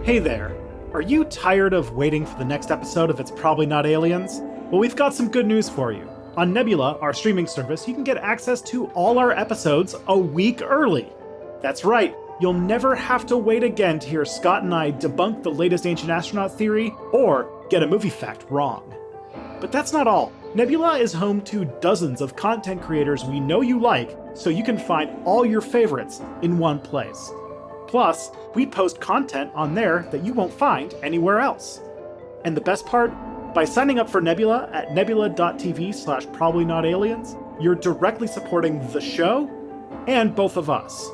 Hey there. Are you tired of waiting for the next episode of It's Probably Not Aliens? Well, we've got some good news for you. On Nebula, our streaming service, you can get access to all our episodes a week early. That's right, you'll never have to wait again to hear Scott and I debunk the latest ancient astronaut theory or get a movie fact wrong. But that's not all. Nebula is home to dozens of content creators we know you like, so you can find all your favorites in one place. Plus, we post content on there that you won't find anywhere else. And the best part? By signing up for Nebula at nebula.tv/probablyNotAliens, you're directly supporting the show and both of us.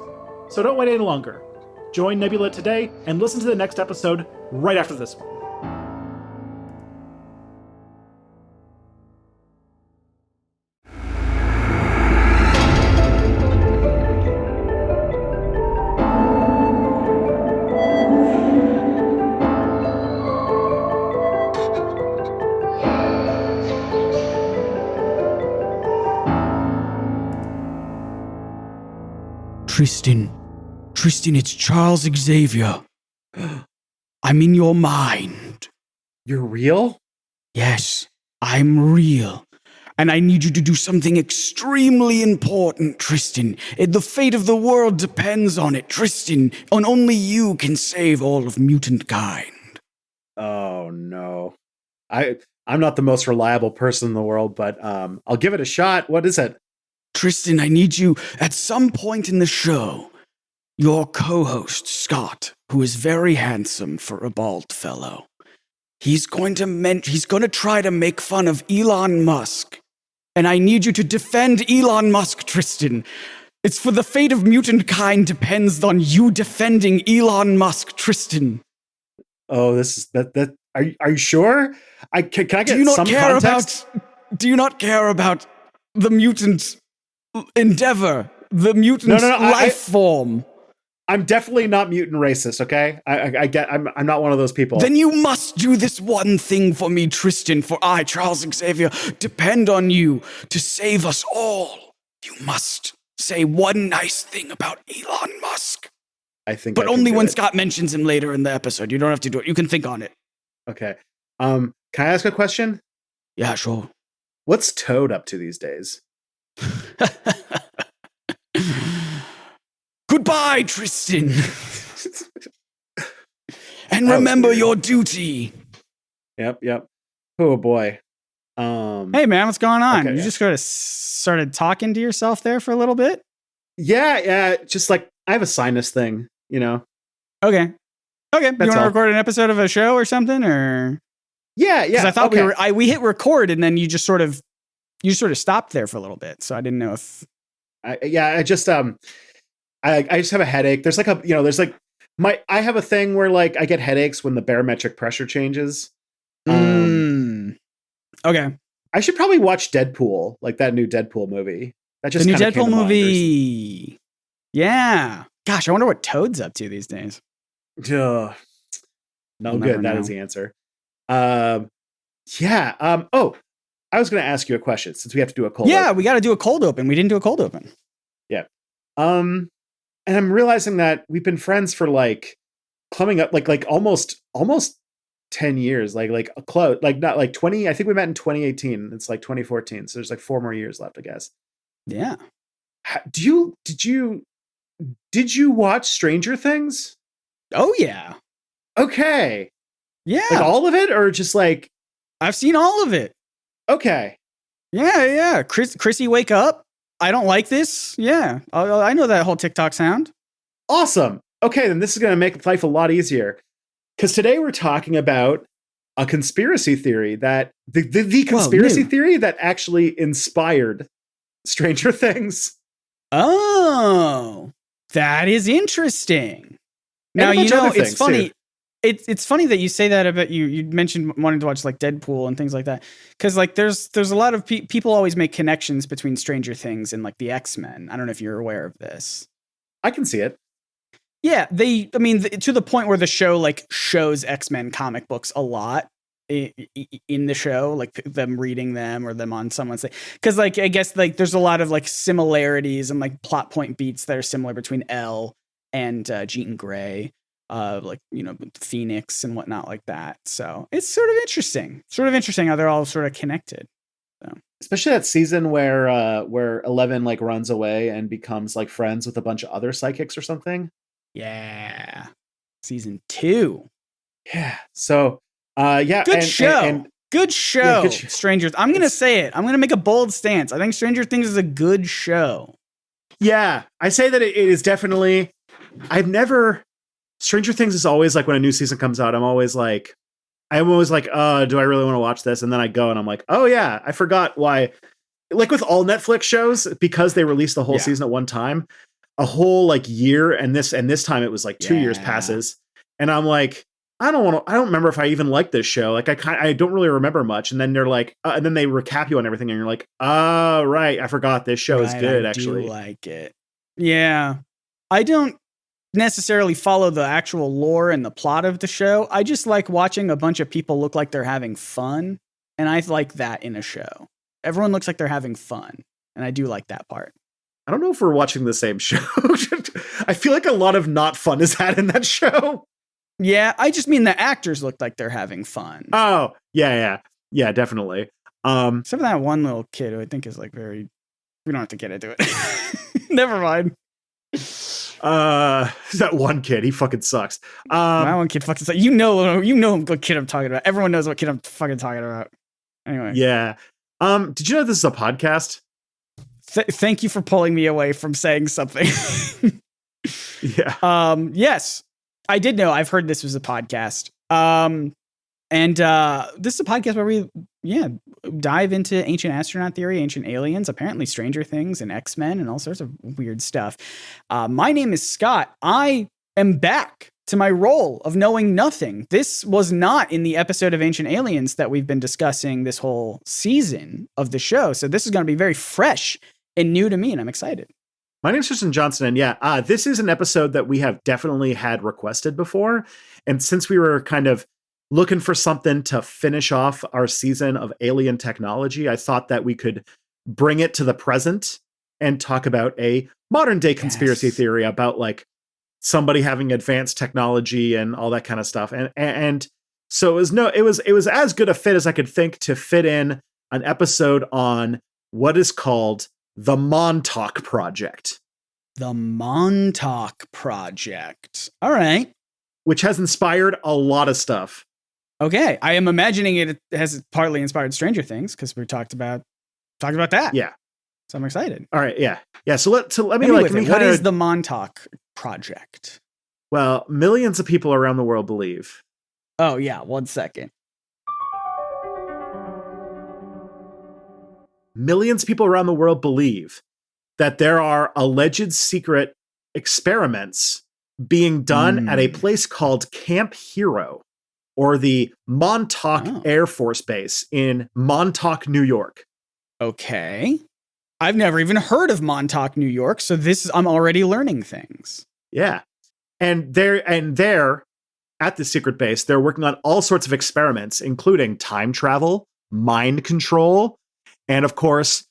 So don't wait any longer. Join Nebula today and listen to the next episode right after this one. Tristan, it's Charles Xavier. I'm in your mind. You're real? Yes, I'm real. And I need you to do something extremely important, Tristan. The fate of the world depends on it, Tristan. And only you can save all of mutant kind. Oh, no. I'm not the most reliable person in the world, but I'll give it a shot. What is it? Tristan, I need you at some point in the show. Your co-host, Scott, who is very handsome for a bald fellow, he's going to try to make fun of Elon Musk. And I need you to defend Elon Musk, Tristan. It's for the fate of mutant kind depends on you defending Elon Musk, Tristan. Oh, this is that. Are you sure? Can I get some context? Do you not care about the mutant endeavor, the mutant life form? I'm definitely not mutant racist, okay? I'm not one of those people. Then you must do this one thing for me, Tristan, for I, Charles Xavier, depend on you to save us all. You must say one nice thing about Elon Musk. But only when Scott mentions him later in the episode. You don't have to do it. You can think on it. Okay. Can I ask a question? Yeah, sure. What's Toad up to these days? Goodbye, Tristan. And remember your duty. Yep. Oh boy. Hey man, what's going on? Okay, you just sort of started talking to yourself there for a little bit? Yeah. Just like I have a sinus thing, you know. Okay. You want to record an episode of a show or something, or? Yeah. Because I thought we hit record and then you just sort of stopped there for a little bit, so I didn't know if. I just have a headache. There's I have a thing where like I get headaches when the barometric pressure changes. Okay. I should probably watch Deadpool, like that new Deadpool movie. That just the new Deadpool movie. Yeah. Gosh, I wonder what Toad's up to these days. No good. That is the answer. I was going to ask you a question since we have to do a cold. Yeah, open. we got to do a cold open. We didn't do a cold open. Yeah. And I'm realizing that we've been friends for like coming up like almost 10 years, like close, like not like 20. I think we met in 2018. It's like 2014. So there's like 4 more years left, I guess. Yeah. Did you watch Stranger Things? Oh yeah. Okay. Yeah. Like all of it or just like. I've seen all of it. Okay. Yeah. Chrissy, wake up. I don't like this. Yeah. I know that whole TikTok sound. Awesome. Okay, then this is going to make life a lot easier. Because today we're talking about a conspiracy theory that the conspiracy theory that actually inspired Stranger Things. Oh, that is interesting. Now, it's funny. Too. It's funny that you say that about you mentioned wanting to watch like Deadpool and things like that. Because like there's a lot of people always make connections between Stranger Things and like the X-Men. I don't know if you're aware of this. I can see it. Yeah, to the point where the show like shows X-Men comic books a lot in the show, like them reading them or them on someone's thing. Because like I guess like there's a lot of like similarities and like plot point beats that are similar between Elle and Jean Grey. like, Phoenix and whatnot like that. So it's sort of interesting how they're all sort of connected. So. Especially that season where 11 like runs away and becomes like friends with a bunch of other psychics or something. Yeah. Season 2. Yeah. So, yeah. Good show. Good show. Yeah, Stranger. I'm going to say it. I'm going to make a bold stance. I think Stranger Things is a good show. Yeah. I say that it is definitely, Stranger Things is always like when a new season comes out, I'm always like, do I really want to watch this? And then I go and I'm like, oh yeah, I forgot why. Like with all Netflix shows, because they release the whole season at one time, a whole like year, and this time it was like 2 years passes, and I'm like, I don't remember if I even like this show. Like I don't really remember much. And then they're like, and then they recap you on everything, and you're like, oh right, I forgot this show is good. I do like it. Yeah, I don't necessarily follow the actual lore and the plot of the show. I just like watching a bunch of people look like they're having fun, and I like that in a show. Everyone looks like they're having fun, and I do like that part. I don't know if we're watching the same show. I feel like a lot of not fun is had in that show. Yeah, I just mean the actors look like they're having fun. Oh, yeah, definitely. Except for that one little kid who I think is like very. We don't have to get into it. Never mind. That one kid, he fucking sucks. That one kid fucking sucks. You know what kid I'm talking about. Everyone knows what kid I'm fucking talking about. Anyway. Yeah. Did you know this is a podcast? Thank you for pulling me away from saying something. Yeah. Yes, I did know. I've heard this was a podcast. And this is a podcast where we, dive into ancient astronaut theory, ancient aliens, apparently Stranger Things and X-Men and all sorts of weird stuff. My name is Scott. I am back to my role of knowing nothing. This was not in the episode of Ancient Aliens that we've been discussing this whole season of the show. So this is going to be very fresh and new to me, and I'm excited. My name's Tristan Johnson, and this is an episode that we have definitely had requested before. And since we were kind of looking for something to finish off our season of alien technology, I thought that we could bring it to the present and talk about a modern day conspiracy theory about like somebody having advanced technology and all that kind of stuff. And so it was as good a fit as I could think to fit in an episode on what is called the Montauk Project. The Montauk Project. All right. Which has inspired a lot of stuff. Okay. I am imagining it has partly inspired Stranger Things because we talked about that. Yeah. So I'm excited. All right. Yeah. Yeah. So let me what is the Montauk Project? Well, millions of people around the world believe. Oh, yeah. 1 second. Millions of people around the world believe that there are alleged secret experiments being done at a place called Camp Hero, or the Montauk Air Force Base in Montauk, New York. Okay. I've never even heard of Montauk, New York, so I'm already learning things. Yeah. And there at the secret base, they're working on all sorts of experiments, including time travel, mind control, and of course,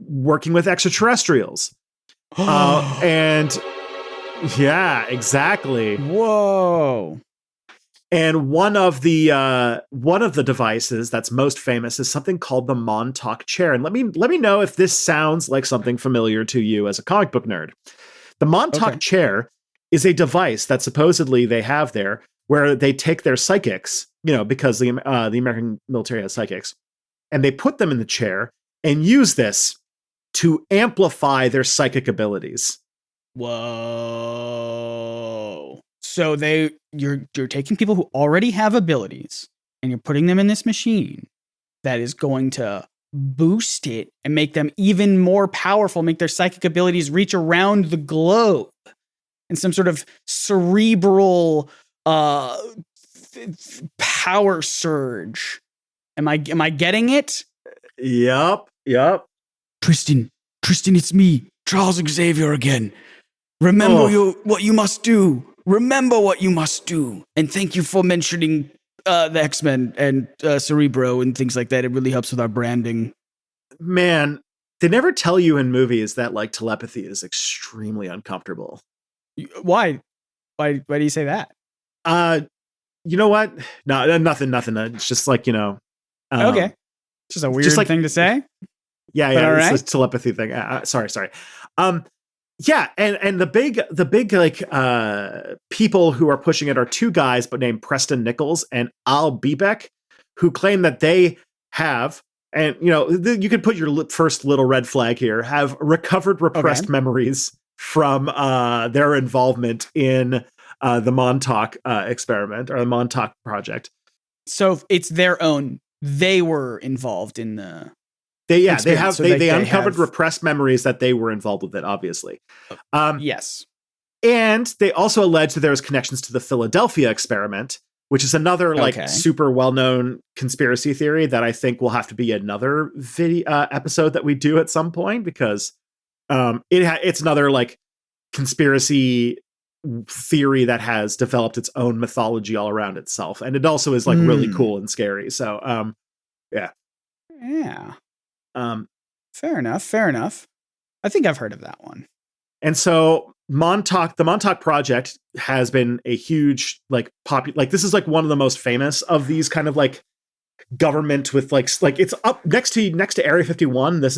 working with extraterrestrials. And yeah, exactly. Whoa. And one of the devices that's most famous is something called the Montauk chair. And let me know if this sounds like something familiar to you as a comic book nerd. The Montauk chair is a device that supposedly they have there where they take their psychics, because the American military has psychics, and they put them in the chair and use this to amplify their psychic abilities. Whoa. So you're taking people who already have abilities and you're putting them in this machine that is going to boost it and make them even more powerful, make their psychic abilities reach around the globe in some sort of cerebral power surge. Am I getting it? Yup. Tristan, it's me, Charles Xavier again. Remember what you must do. Remember what you must do. And thank you for mentioning the X-Men and Cerebro and things like that. It really helps with our branding. Man, they never tell you in movies that like telepathy is extremely uncomfortable. Why? Why do you say that? You know what? No, nothing. It's just like, Okay. Just a weird thing to say. Yeah. But all It's right. a telepathy thing. Sorry. Yeah, and the big like people who are pushing it are two guys, but named Preston Nichols and Al Biebeck, who claim that they have, and you could put your first little red flag here, have recovered repressed memories from their involvement in the Montauk experiment or the Montauk Project. So it's their own. They were involved in the. They experience, so they uncovered have- repressed memories that they were involved with it, obviously. Yes. And they also allege that there's connections to the Philadelphia experiment, which is another super well-known conspiracy theory that I think will have to be another video episode that we do at some point, because it's another like conspiracy theory that has developed its own mythology all around itself, and it also is like really cool and scary. So yeah. Fair enough. I think I've heard of that one. And so the Montauk Project has been a huge this is like one of the most famous of these kind of like government with like it's up next to Area 51. This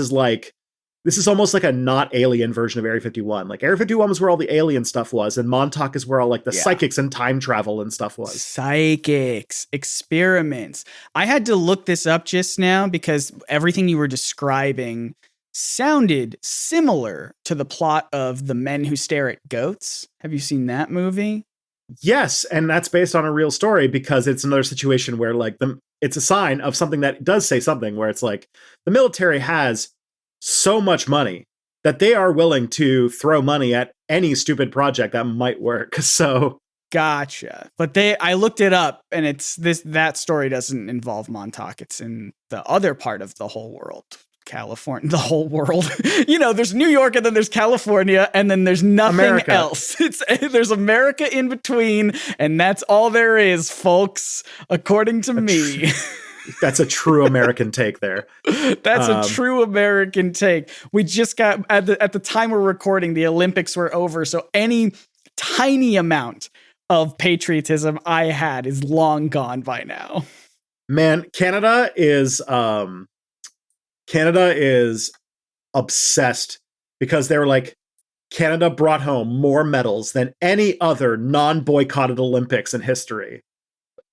is almost like a not alien version of Area 51. Like Area 51 was where all the alien stuff was, and Montauk is where all like the psychics and time travel and stuff was. Psychics, experiments. I had to look this up just now because everything you were describing sounded similar to the plot of The Men Who Stare at Goats. Have you seen that movie? Yes, and that's based on a real story, because it's another situation where like it's a sign of something that does say something, where it's like the military has so much money that they are willing to throw money at any stupid project that might work. So gotcha. But I looked it up, and that story doesn't involve Montauk. It's in the other part of the whole world. California, the whole world. There's New York, and then there's California, and then there's nothing else. There's America in between, and that's all there is, folks, according to me. That's a true American take there. That's a true American take. We just got at the time we're recording, the Olympics were over, so any tiny amount of patriotism I had is long gone by now. Man, Canada is obsessed, because they were like, Canada brought home more medals than any other non-boycotted Olympics in history.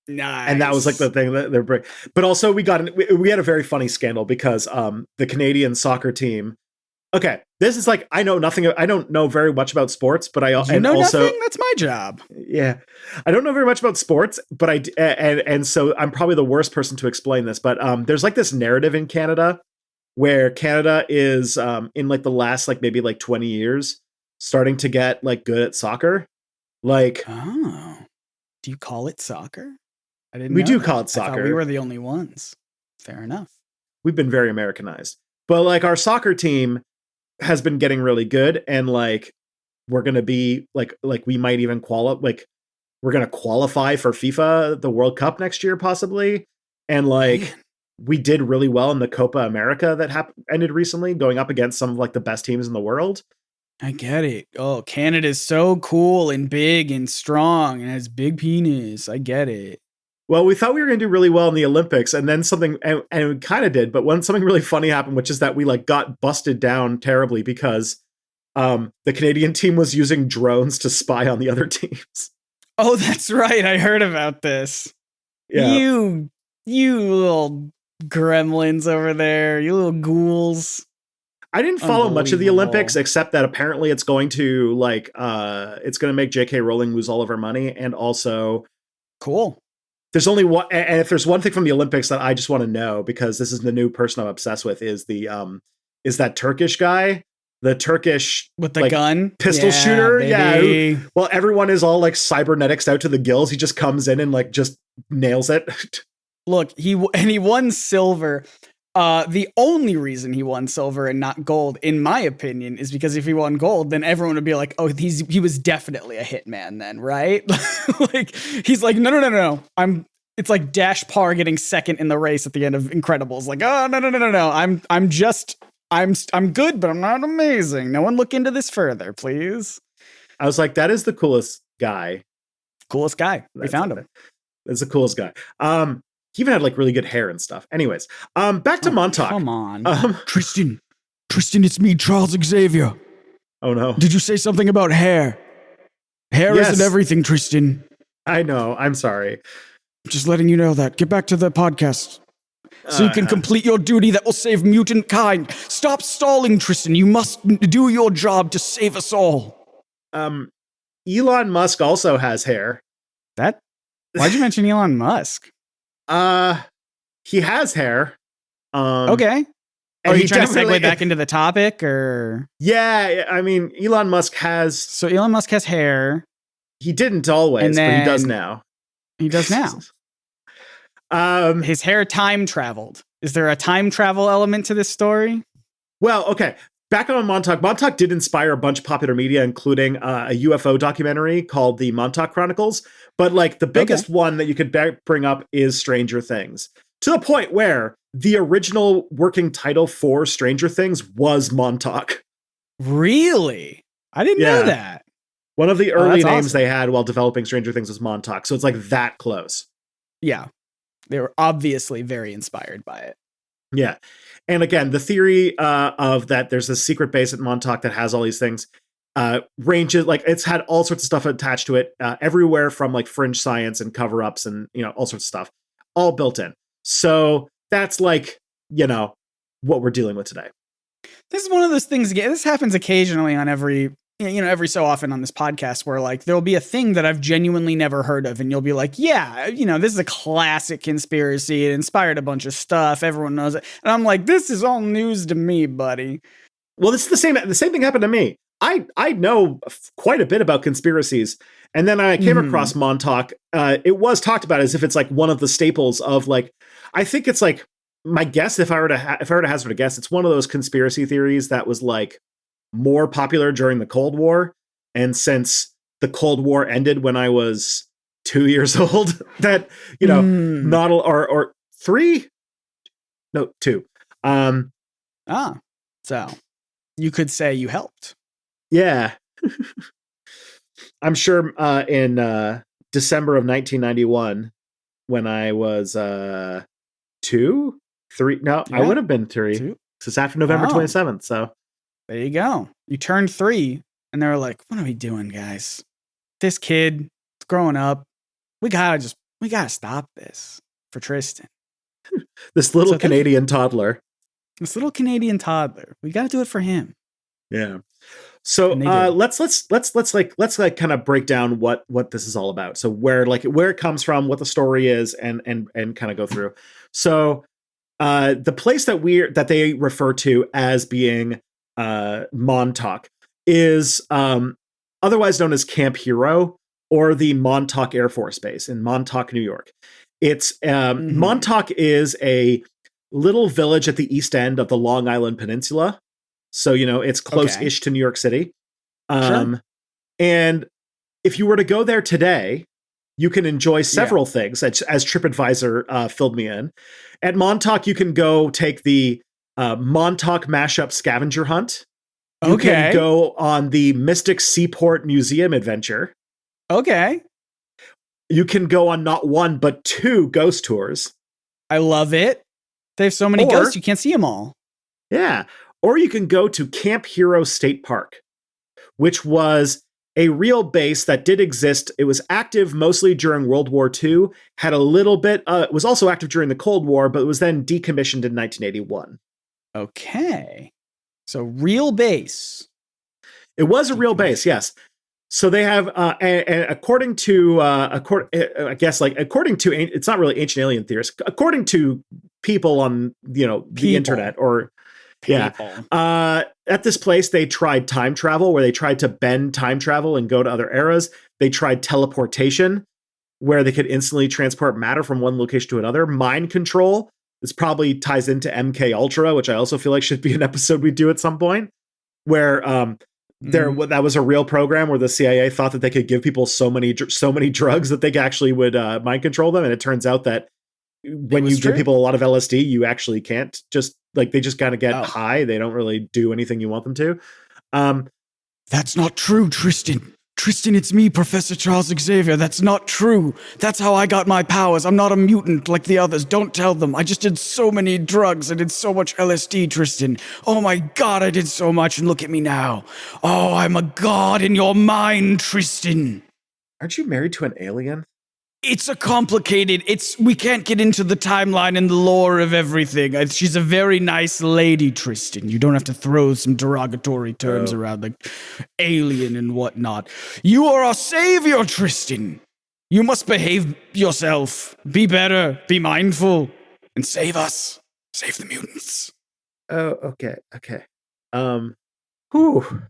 Nice. And that was like the thing that they're. But also we had a very funny scandal, because the Canadian soccer team. Okay, this is like, I don't know very much about sports, but nothing. That's my job. Yeah, I don't know very much about sports, but and so I'm probably the worst person to explain this. But there's like this narrative in Canada where Canada is in like the last like maybe like 20 years starting to get like good at soccer. Like, oh, do you call it soccer? I didn't. We do call it soccer. I thought we were the only ones. Fair enough. We've been very Americanized, but like our soccer team has been getting really good, and like we're gonna be like we might even we're gonna qualify for FIFA, the World Cup next year possibly, and like. Man. We did really well in the Copa America that ended recently, going up against some of like the best teams in the world. I get it. Oh, Canada's so cool and big and strong and has big penis. I get it. Well, we thought we were going to do really well in the Olympics, and then something, and we kind of did, but when something really funny happened, which is that we like got busted down terribly because the Canadian team was using drones to spy on the other teams. Oh, that's right. I heard about this. Yeah. You little gremlins over there, you little ghouls. I didn't follow much of the Olympics, except that apparently it's going to it's going to make J.K. Rowling lose all of her money, and also cool. There's only one, and if there's one thing from the Olympics that I just want to know, because this is the new person I'm obsessed with, is that Turkish guy, the Turkish with the gun pistol shooter, baby. Well, everyone is all like cybernetics out to the gills. He just comes in and like just nails it. Look, he won silver. The only reason he won silver and not gold, in my opinion, is because if he won gold, then everyone would be like, "Oh, he was definitely a hitman then, right?" Like he's like, "No. It's like Dash Parr getting second in the race at the end of Incredibles. Like, oh no. I'm good, but I'm not amazing. No one look into this further, please." I was like, that is the coolest guy. Coolest guy. We found him. That's the coolest guy. He even had like really good hair and stuff. Anyways, back to Montauk. Come on. Tristan, it's me, Charles Xavier. Oh no. Did you say something about hair? Hair Yes. isn't everything, Tristan. I know. I'm sorry. Just letting you know that. Get back to the podcast. So you can complete your duty that will save mutant kind. Stop stalling, Tristan. You must do your job to save us all. Elon Musk also has hair. Why'd you mention Elon Musk? He has hair. Okay. Are you trying to segue back into the topic, or? Yeah, I mean, Elon Musk has. So Elon Musk has hair. He didn't always, but he does now. He does now. His hair time traveled. Is there a time travel element to this story? Well, okay. Back on Montauk. Montauk did inspire a bunch of popular media, including a UFO documentary called the Montauk Chronicles. But like the biggest one that you could bring up is Stranger Things. To the point where the original working title for Stranger Things was Montauk. Really? I didn't know that. One of the early names awesome. they had while developing Stranger Things was Montauk. So it's like that close. Yeah. They were obviously very inspired by it. Yeah. And again, the theory of that there's a secret base at Montauk that has all these things ranges, like it's had all sorts of stuff attached to it, everywhere from like fringe science and cover-ups and, all sorts of stuff, all built in. So that's like, what we're dealing with today. This is one of those things, this happens occasionally on every so often on this podcast where like there'll be a thing that I've genuinely never heard of and you'll be like, yeah, this is a classic conspiracy. It inspired a bunch of stuff. Everyone knows it. And I'm like, this is all news to me, buddy. Well, it's the same thing happened to me. I know quite a bit about conspiracies. And then I came across Montauk. It was talked about as if it's like one of the staples of like, I think it's like my guess, if I were to hazard a guess, it's one of those conspiracy theories that was like more popular during the Cold War. And since the Cold War ended when I was 2 years old, that, not, or 3, no, 2. So you could say you helped. Yeah. I'm sure in December of 1991, when I was 2, 3, no, I would have been 3. 2? It's after November 27th, so. There you go. You turned 3, and they were like, what are we doing, guys? This kid is growing up. We gotta stop this for Tristan. This little Canadian toddler. We gotta do it for him. Yeah. So let's kind of break down what this is all about. So where it comes from, what the story is, and kind of go through. So the place that they refer to as being Montauk is otherwise known as Camp Hero or the Montauk Air Force Base in Montauk, New York. It's Montauk is a little village at the east end of the Long Island Peninsula. So, it's close-ish to New York City. Sure. And if you were to go there today, you can enjoy several things, as TripAdvisor filled me in. At Montauk, you can go take the Montauk Mashup Scavenger Hunt. You can go on the Mystic Seaport Museum adventure. Okay. You can go on not 1, but 2 ghost tours. I love it. They have so many ghosts, you can't see them all. Yeah. Or you can go to Camp Hero State Park, which was a real base that did exist. It was active mostly during World War II, had a little bit, it was also active during the Cold War, but it was then decommissioned in 1981. Okay. So real base. It was a real base, yes. So they have, according to, it's not really ancient alien theorists, according to people on, the internet or, at this place, they tried time travel, where they tried to bend time travel and go to other eras. They tried teleportation, where they could instantly transport matter from one location to another. Mind control. This probably ties into MK Ultra, which I also feel like should be an episode we do at some point, where that was a real program where the CIA thought that they could give people so many drugs that they actually would mind control them, and it turns out that when you give people a lot of LSD, you actually can't. They just kind of get high. They don't really do anything you want them to. That's not true, Tristan. Tristan, it's me, Professor Charles Xavier. That's not true. That's how I got my powers. I'm not a mutant like the others. Don't tell them. I just did so many drugs. I did so much LSD, Tristan. Oh my God, I did so much, and look at me now. Oh, I'm a god in your mind, Tristan. Aren't you married to an alien? It's a complicated, we can't get into the timeline and the lore of everything. She's a very nice lady, Tristan. You don't have to throw some derogatory terms around like alien and whatnot. You are our savior, Tristan. You must behave yourself. Be better, be mindful, and save us. Save the mutants. Oh, okay. Whew.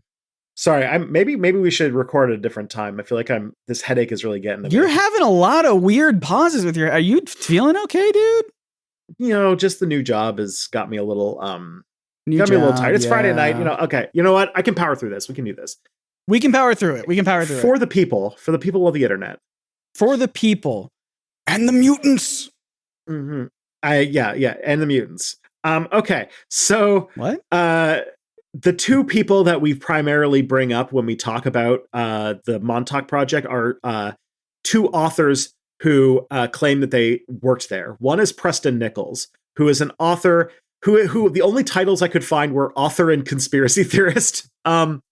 Sorry, maybe we should record at a different time. I feel like this headache is really getting to me. You're having a lot of weird pauses with are you feeling okay, dude? You know, just the new job has got me a little me a little tired. It's Friday night, okay. You know what? I can power through this. We can do this. We can power through it. For the people of the internet. For the people. And the mutants. Mm-hmm. Yeah, and the mutants. Okay. So what? The two people that we primarily bring up when we talk about the Montauk Project are two authors who claim that they worked there. One is Preston Nichols, who is an author who the only titles I could find were author and conspiracy theorist. And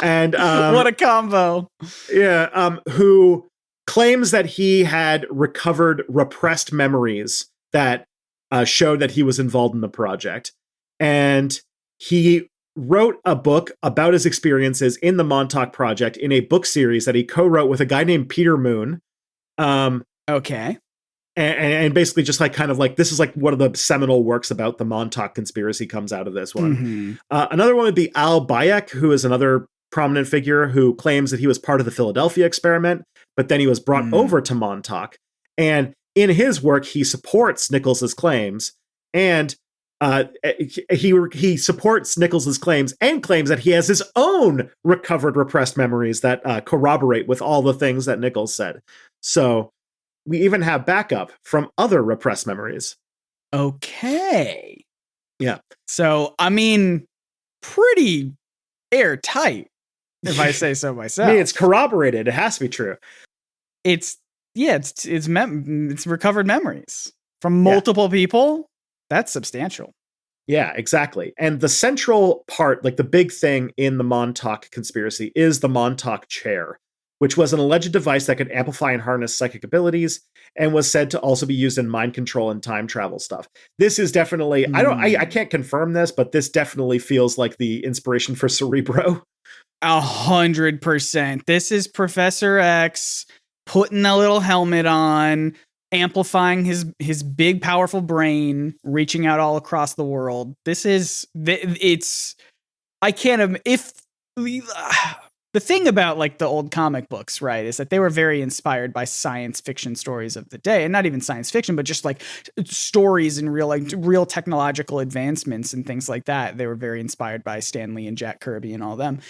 what a combo. Yeah, who claims that he had recovered repressed memories that showed that he was involved in the project. And he wrote a book about his experiences in the Montauk Project in a book series that he co-wrote with a guy named Peter Moon. Okay. And basically just like kind of like, this is like one of the seminal works about the Montauk conspiracy comes out of this one. Mm-hmm. Another one would be Al Bayek, who is another prominent figure who claims that he was part of the Philadelphia experiment, but then he was brought over to Montauk. And in his work, he supports Nichols's claims, and he supports Nichols's claims and claims that he has his own recovered repressed memories that corroborate with all the things that Nichols said. So we even have backup from other repressed memories. Okay. Yeah. So, I mean, pretty airtight, if I say so myself. I mean, it's corroborated. It has to be true. It's recovered memories from multiple people. That's substantial. Yeah, exactly. And the central part, like the big thing in the Montauk conspiracy, is the Montauk chair, which was an alleged device that could amplify and harness psychic abilities and was said to also be used in mind control and time travel stuff. This is definitely, I can't confirm this, but this definitely feels like the inspiration for Cerebro. 100%. This is Professor X putting a little helmet on, amplifying his big, powerful brain, reaching out all across the world. The thing about like the old comic books, right, is that they were very inspired by science fiction stories of the day, and not even science fiction, but just like stories and real technological advancements and things like that. They were very inspired by Stan Lee and Jack Kirby and all them.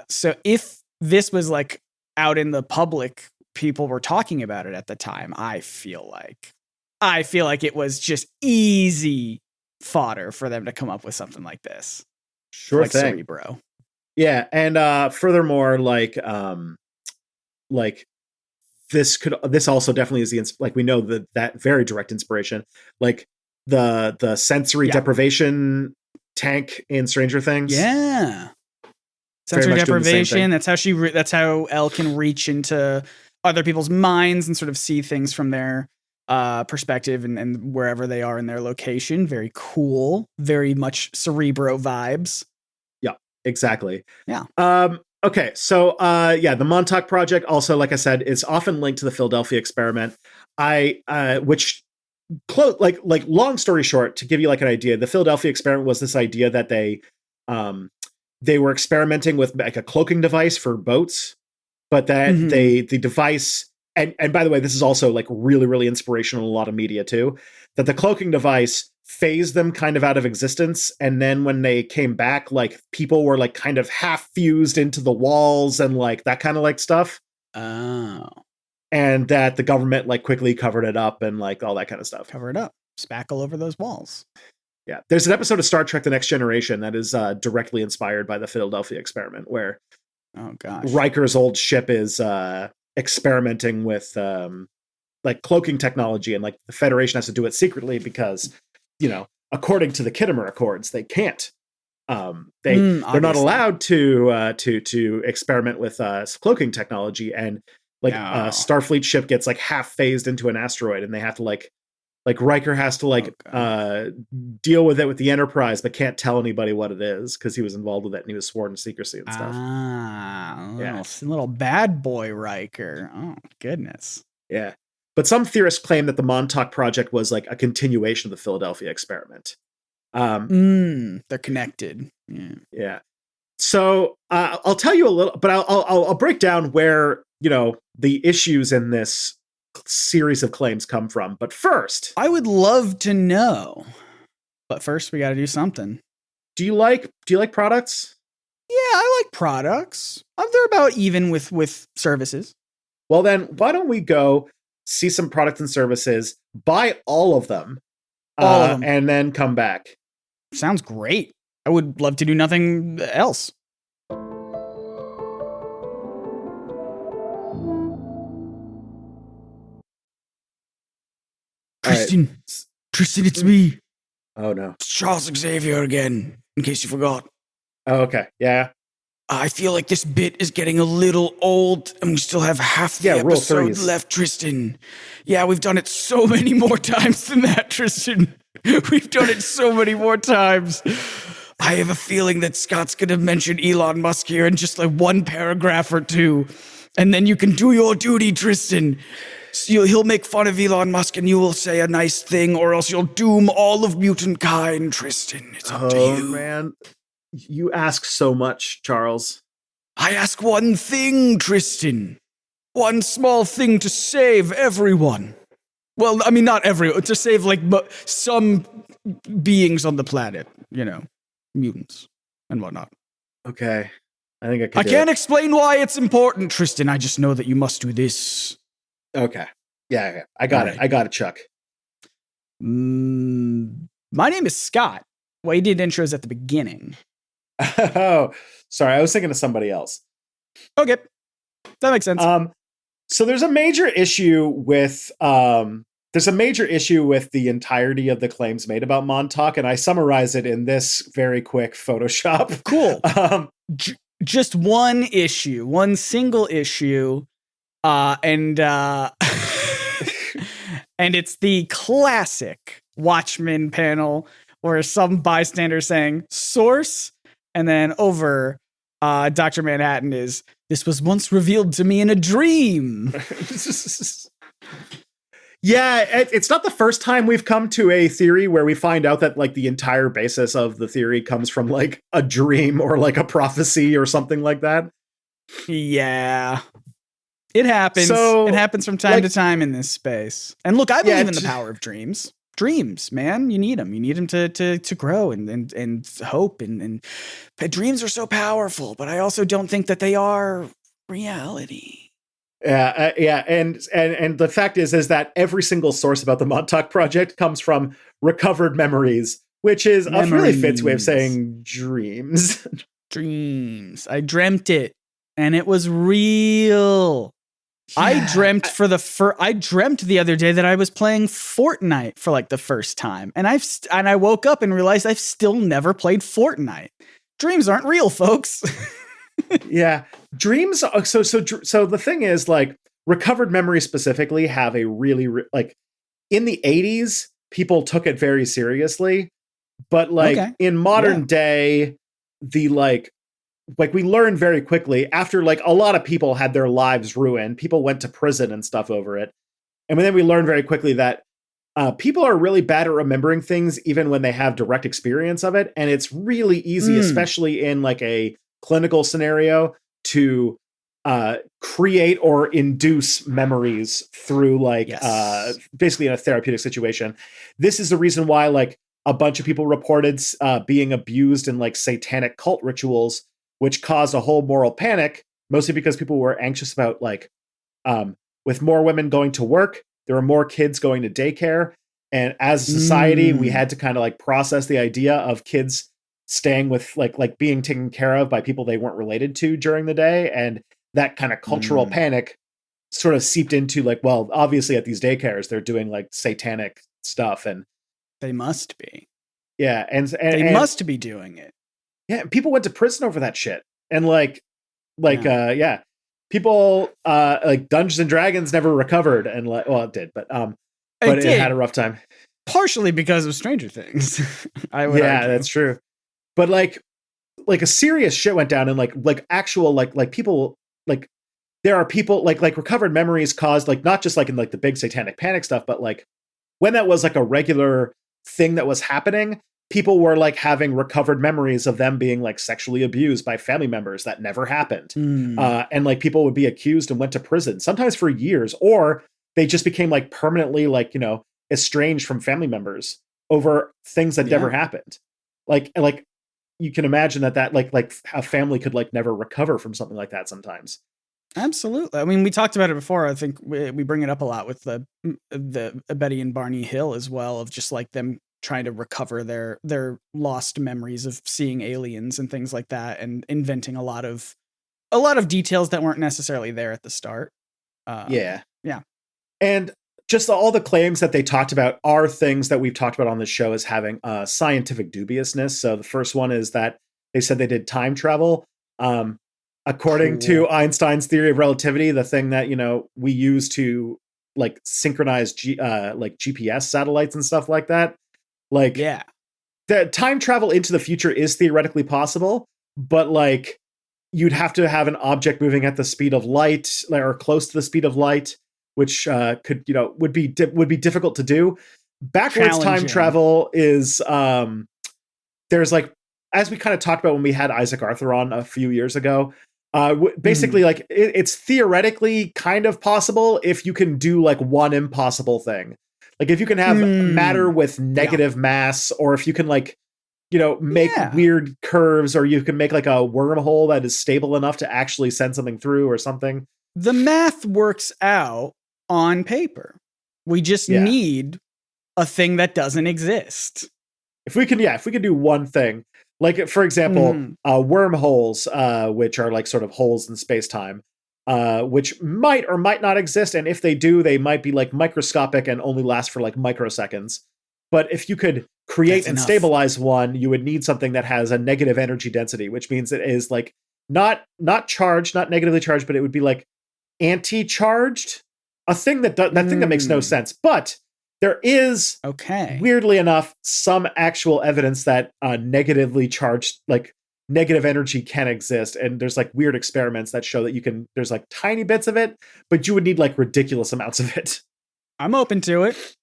So if this was like out in the public, people were talking about it at the time, I feel like it was just easy fodder for them to come up with something like this. Sure like thing. Cerebro. Yeah, and furthermore, like this also definitely is like we know that very direct inspiration, like the sensory deprivation tank in Stranger Things. Yeah, sensory deprivation. That's how Elle can reach into other people's minds and sort of see things from their perspective and wherever they are in their location. Very cool. Very much Cerebro vibes. Exactly. Yeah. Okay. So, the Montauk Project also, like I said, is often linked to the Philadelphia experiment. Long story short, to give you like an idea, the Philadelphia experiment was this idea that they were experimenting with like a cloaking device for boats, but that the device, and by the way, this is also like really, really inspirational in a lot of media too, that the cloaking device phased them kind of out of existence, and then when they came back, like people were like kind of half fused into the walls and like that kind of like stuff. Oh. And that the government like quickly covered it up and like all that kind of stuff. Cover it up. Spackle over those walls. Yeah. There's an episode of Star Trek The Next Generation that is directly inspired by the Philadelphia experiment, where Oh gosh. Riker's old ship is experimenting with like cloaking technology, and like the Federation has to do it secretly because, according to the Kittimer Accords, they can't. They're not Obviously. allowed to experiment with cloaking technology, and like a Starfleet ship gets like half phased into an asteroid, and they have to like Riker has to deal with it with the Enterprise, but can't tell anybody what it is because he was involved with it and he was sworn to secrecy and stuff. Little bad boy Riker. Oh goodness. Yeah. But some theorists claim that the Montauk Project was like a continuation of the Philadelphia experiment. They're connected. Yeah. So I'll tell you a little, but I'll break down where, the issues in this series of claims come from. But first, I would love to know. But first, we got to do something. Do you like products? Yeah, I like products. They're about even with services. Well, then why don't we go see some products and services, buy all of them, and then come back. Sounds great. I would love to do nothing else. Tristan, it's me. Oh no. It's Charles Xavier again, in case you forgot. Oh, okay. Yeah. I feel like this bit is getting a little old, and we still have half the episode left, Tristan. Yeah, we've done it so many more times than that, Tristan. We've done it so many more times. I have a feeling that Scott's going to mention Elon Musk here in just like one paragraph or two, and then you can do your duty, Tristan. So he'll make fun of Elon Musk, and you will say a nice thing, or else you'll doom all of mutant kind, Tristan. It's up to you. Oh, man. You ask so much, Charles. I ask one thing, Tristan. One small thing to save everyone. Well, I mean, not everyone. To save, like, some beings on the planet. Mutants and whatnot. Okay. I think I can I can't explain why it's important, Tristan. I just know that you must do this. Okay. Yeah. I got it. I got it, Chuck. My name is Scott. Well, you did intros at the beginning. Oh, sorry. I was thinking of somebody else. Okay. That makes sense. So there's a major issue with the entirety of the claims made about Montauk, and I summarize it in this very quick Photoshop. Cool. Just one issue, one single issue, and and it's the classic Watchmen panel where some bystander saying source, and then over Dr. Manhattan is, "This was once revealed to me in a dream." Yeah, it's not the first time we've come to a theory where we find out that like the entire basis of the theory comes from like a dream or like a prophecy or something like that. Yeah. It happens. It happens from time to time in this space. And look, I believe in the power of dreams. Dreams, man, you need them. You need them to grow and hope. And dreams are so powerful, but I also don't think that they are reality. Yeah, and the fact is that every single source about the Montauk Project comes from recovered memories, which is a really fancy way of saying dreams. Dreams. I dreamt it, and it was real. Yeah, I dreamt the other day that I was playing Fortnite for like the first time, and I woke up and realized I've still never played Fortnite. Dreams aren't real, folks. Yeah, dreams. So the thing is, like, recovered memories specifically have a really like in the 80s, people took it very seriously, but like in modern day, the like we learned very quickly after like a lot of people had their lives ruined. People went to prison and stuff over it, and then we learned very quickly that people are really bad at remembering things even when they have direct experience of it, and it's really easy, especially in like a clinical scenario, to create or induce memories through like basically in a therapeutic situation. This is the reason why like a bunch of people reported being abused in like satanic cult rituals, which caused a whole moral panic, mostly because people were anxious about like with more women going to work, there were more kids going to daycare, and as a society we had to kind of like process the idea of kids staying with like being taken care of by people they weren't related to during the day, and that kind of cultural panic sort of seeped into like, well, obviously at these daycares they're doing like satanic stuff, and They must be. yeah, and They must be doing it. yeah, people went to prison over that shit, and people like Dungeons and Dragons never recovered, and like, well, it did, but it had a rough time. Partially because of Stranger Things. I would argue. That's true. But like a serious shit went down, and like actual like people, like there are people like recovered memories caused, like not just like in like the big satanic panic stuff, but like when that was like a regular thing that was happening, people were like having recovered memories of them being like sexually abused by family members that never happened. And like people would be accused and went to prison, sometimes for years, or they just became like permanently like, you know, estranged from family members over things that never happened. Like you can imagine that like a family could like never recover from something like that sometimes. Absolutely. I mean, we talked about it before. I think we bring it up a lot with the Betty and Barney Hill as well, of just like them trying to recover their lost memories of seeing aliens and things like that, and inventing a lot of details that weren't necessarily there at the start. Yeah. And just all the claims that they talked about are things that we've talked about on this show as having scientific dubiousness. So the first one is that they said they did time travel. According to Einstein's theory of relativity, the thing that, you know, we use to like synchronize like GPS satellites and stuff like that. Like, the time travel into the future is theoretically possible, but like you'd have to have an object moving at the speed of light, or close to the speed of light, which could, you know, would be difficult to do. Backwards time travel is there's like, as we kind of talked about when we had Isaac Arthur on a few years ago, basically like it's theoretically kind of possible if you can do like one impossible thing. Like if you can have matter with negative mass, or if you can like, you know, make weird curves, or you can make like a wormhole that is stable enough to actually send something through or something. The math works out on paper. We just need a thing that doesn't exist. If we can do one thing, like for example, wormholes, which are like sort of holes in space-time, which might or might not exist. And if they do, they might be like microscopic and only last for like microseconds. But if you could create and stabilize one, you would need something that has a negative energy density, which means it is like not charged, not negatively charged, but it would be like anti-charged, a thing that makes no sense. But there is, weirdly enough, some actual evidence that negatively charged, like negative energy can exist. And there's like weird experiments that show that there's like tiny bits of it, but you would need like ridiculous amounts of it. I'm open to it.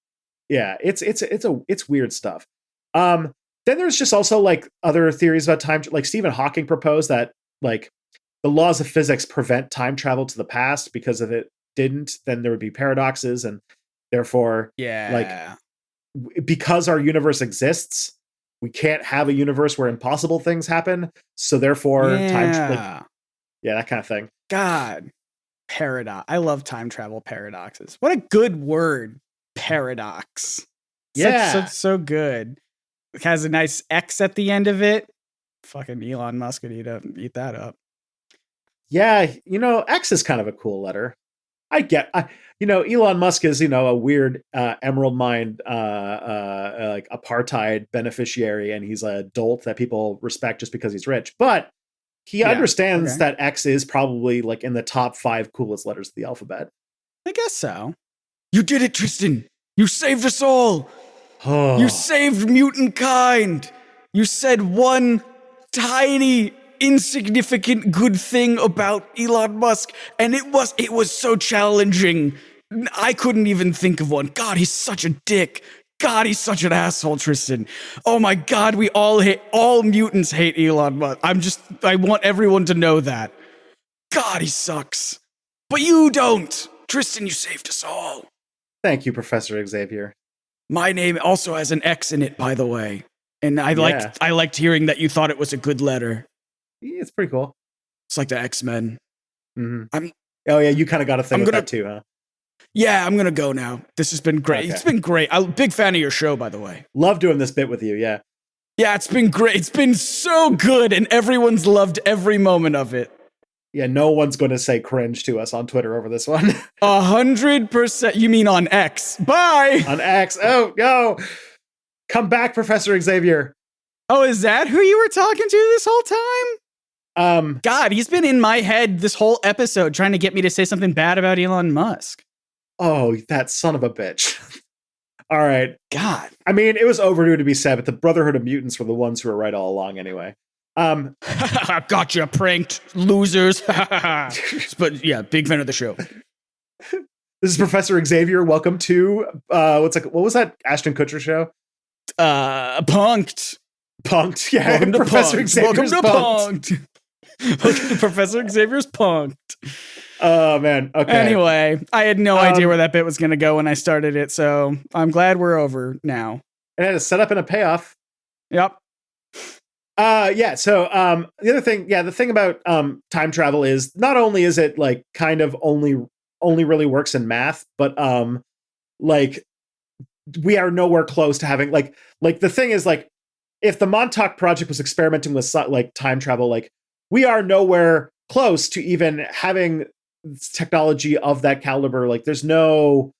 Yeah, it's weird stuff. Then there's just also like other theories about time, like Stephen Hawking proposed that like the laws of physics prevent time travel to the past, because if it didn't, then there would be paradoxes, and therefore, like because our universe exists, we can't have a universe where impossible things happen. So therefore, that kind of thing. God, paradox. I love time travel paradoxes. What a good word, paradox. So good. It has a nice X at the end of it. Fucking Elon Musk would eat that up. Yeah, you know, X is kind of a cool letter. Elon Musk is, a weird emerald mine, like apartheid beneficiary, and he's a dolt that people respect just because he's rich. But he understands that X is probably like in the top 5 coolest letters of the alphabet. I guess so. You did it, Tristan. You saved us all. You saved mutant kind. You said one tiny, insignificant good thing about Elon Musk, and it was so challenging. I couldn't even think of one. God, he's such a dick. God, he's such an asshole, Tristan. Oh my God, all mutants hate Elon Musk. I want everyone to know that. God, he sucks. But you don't. Tristan, you saved us all. Thank you, Professor Xavier. My name also has an X in it, by the way. And I liked hearing that you thought it was a good letter. Yeah, it's pretty cool. It's like the X-Men. Mm-hmm. You kind of got a thing with that too, huh? Yeah, I'm going to go now. This has been great. Okay. It's been great. I'm a big fan of your show, by the way. Love doing this bit with you, yeah. Yeah, it's been great. It's been so good, and everyone's loved every moment of it. Yeah, no one's going to say cringe to us on Twitter over this one. 100%. You mean on X? Bye. On X. Oh, no. Come back, Professor Xavier. Oh, is that who you were talking to this whole time? God, he's been in my head this whole episode trying to get me to say something bad about Elon Musk. Oh, that son of a bitch. All right. God. I mean, it was overdue to be said, but the Brotherhood of Mutants were the ones who were right all along anyway. Gotcha, pranked losers. But yeah, big fan of the show. This is Professor Xavier. Welcome to what was that Ashton Kutcher show? Punked. Punked. Yeah, Welcome to Professor Punked. Xavier's Welcome to Punked. Welcome to Professor Xavier's Punked. Oh man. Okay. Anyway, I had no idea where that bit was going to go when I started it, so I'm glad we're over now. It had a setup and a payoff. Yep. Yeah. So the other thing, the thing about time travel is not only is it like kind of only really works in math, but like we are nowhere close to having like the thing is like if the Montauk Project was experimenting with like time travel, like we are nowhere close to even having technology of that caliber. Like there's no,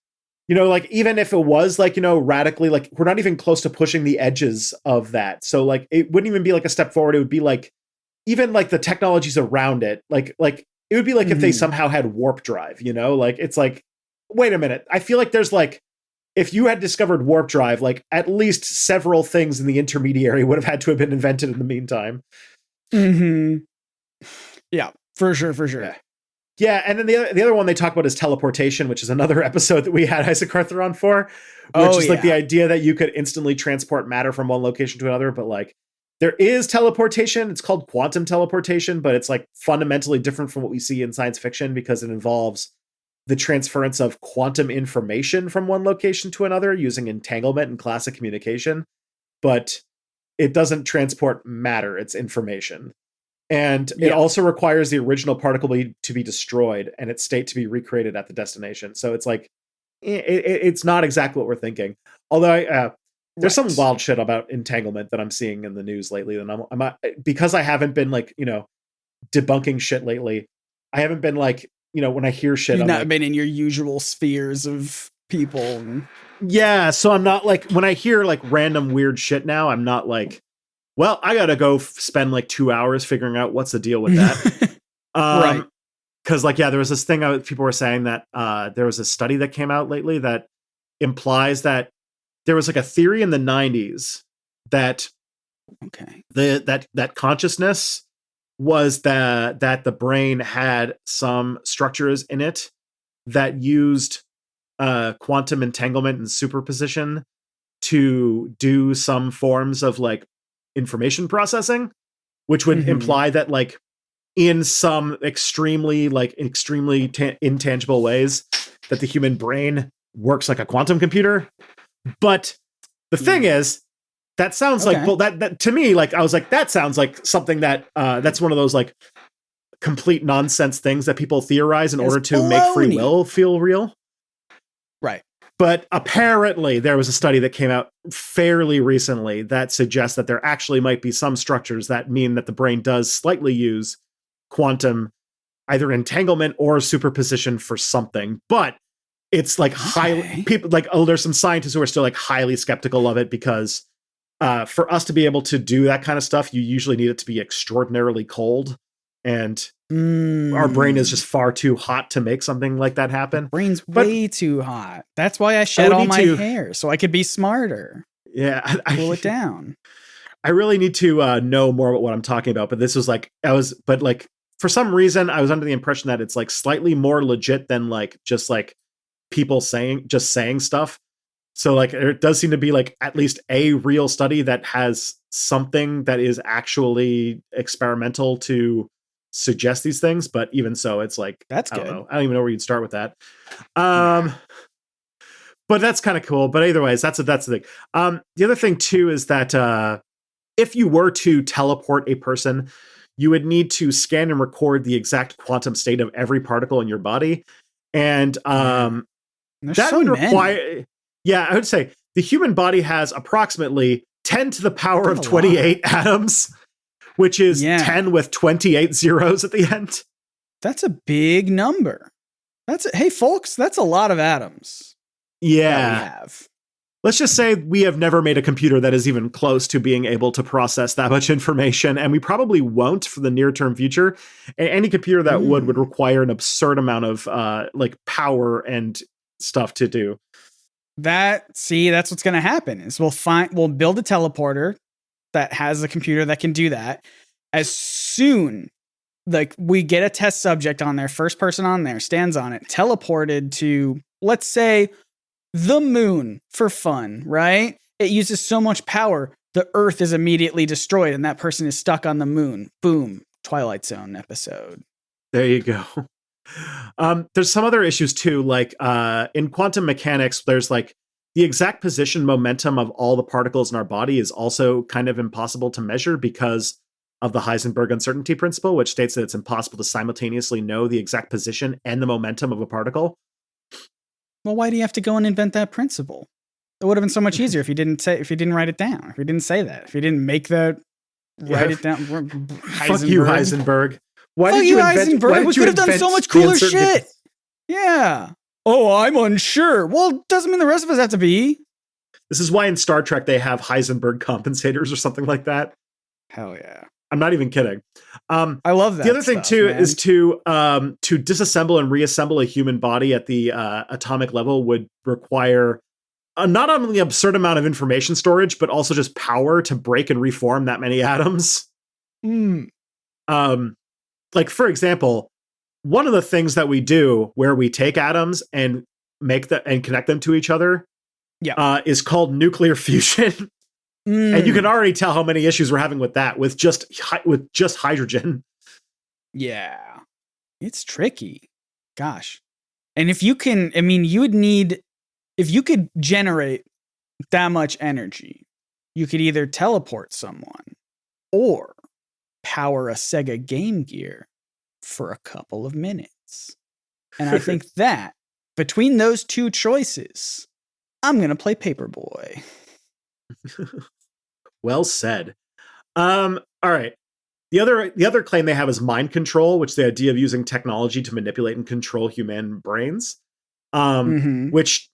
like even if it was like, radically, like we're not even close to pushing the edges of that. So like it wouldn't even be like a step forward. It would be like even like the technologies around it, like it would be like if they somehow had warp drive, like it's like, wait a minute. I feel like there's like, if you had discovered warp drive, like at least several things in the intermediary would have had to have been invented in the meantime. Mm-hmm. Yeah, for sure. Yeah, and then the other one they talk about is teleportation, which is another episode that we had Isaac Arthur on for, which is like the idea that you could instantly transport matter from one location to another. But like there is teleportation. It's called quantum teleportation, but it's like fundamentally different from what we see in science fiction because it involves the transference of quantum information from one location to another using entanglement and classic communication. But it doesn't transport matter, it's information. And it also requires the original particle to be destroyed and its state to be recreated at the destination. So it's like, it's not exactly what we're thinking. Although there's some wild shit about entanglement that I'm seeing in the news lately. And I'm because I haven't been like, debunking shit lately. I haven't been like, when I hear shit. You've not like, been in your usual spheres of people. Yeah. So I'm not like, when I hear like random weird shit now, I'm not like, well, I got to go spend like 2 hours figuring out what's the deal with that. Right. Because like, there was this thing people were saying that there was a study that came out lately that implies that there was like a theory in the 90s that that consciousness was that the brain had some structures in it that used quantum entanglement and superposition to do some forms of like information processing, which would imply that like in some extremely intangible ways that the human brain works like a quantum computer. But the thing is, that sounds like, well, that to me, like I was like, that sounds like something that that's one of those like complete nonsense things that people theorize in order to make free will feel real. Right. But apparently there was a study that came out fairly recently that suggests that there actually might be some structures that mean that the brain does slightly use quantum, either entanglement or superposition for something. But it's like highly, people like, there's some scientists who are still like highly skeptical of it because for us to be able to do that kind of stuff, you usually need it to be extraordinarily cold. And our brain is just far too hot to make something like that happen. Brain's way too hot. That's why I shed all my hair, so I could be smarter. Yeah. Cool it down. I really need to know more about what I'm talking about, but this was like, but like, for some reason, I was under the impression that it's like slightly more legit than like, just like people saying stuff. So like, there does seem to be like at least a real study that has something that is actually experimental to suggest these things, but even so, it's like, that's good. I don't even know where you'd start with that. But that's kind of cool. But either ways, that's the thing. The other thing too is that if you were to teleport a person, you would need to scan and record the exact quantum state of every particle in your body, and that would require. Yeah, I would say the human body has approximately 10 to the power of That's a 28 atoms, which is 10 with 28 zeros at the end. That's a big number. Hey, folks, that's a lot of atoms. Yeah. That we have. Let's just say we have never made a computer that is even close to being able to process that much information, and we probably won't for the near-term future. And any computer that would require an absurd amount of like power and stuff to do. That's what's going to happen. Is we'll build a teleporter that has a computer that can do that. As soon like we get a test subject on there, first person on there stands on it, teleported to, let's say, the moon for fun, right? It uses so much power, the Earth is immediately destroyed, and that person is stuck on the moon. Boom. Twilight Zone episode. There you go. There's some other issues too, like in quantum mechanics, there's like the exact position momentum of all the particles in our body is also kind of impossible to measure because of the Heisenberg uncertainty principle, which states that it's impossible to simultaneously know the exact position and the momentum of a particle. Well, why do you have to go and invent that principle? It would have been so much easier if you didn't write it down, if you didn't say that, if you didn't make that, write it down. Fuck you, Heisenberg. Why did you invent? Heisenberg. We could have done so much cooler shit. Yeah. Oh, I'm unsure. Well, doesn't mean the rest of us have to be. This is why in Star Trek they have Heisenberg compensators or something like that. Hell yeah. I'm not even kidding. I love that. The other thing too is to disassemble and reassemble a human body at the atomic level would require not only an absurd amount of information storage, but also just power to break and reform that many atoms. Like for example, one of the things that we do where we take atoms and and connect them to each other, is called nuclear fusion. And you can already tell how many issues we're having with that, with just hydrogen. Yeah, it's tricky. Gosh. And if you can, I mean, if you could generate that much energy, you could either teleport someone or power a Sega Game Gear for a couple of minutes. And I think that between those two choices, I'm going to play Paperboy. Well said. All right. The other claim they have is mind control, which is the idea of using technology to manipulate and control human brains. Which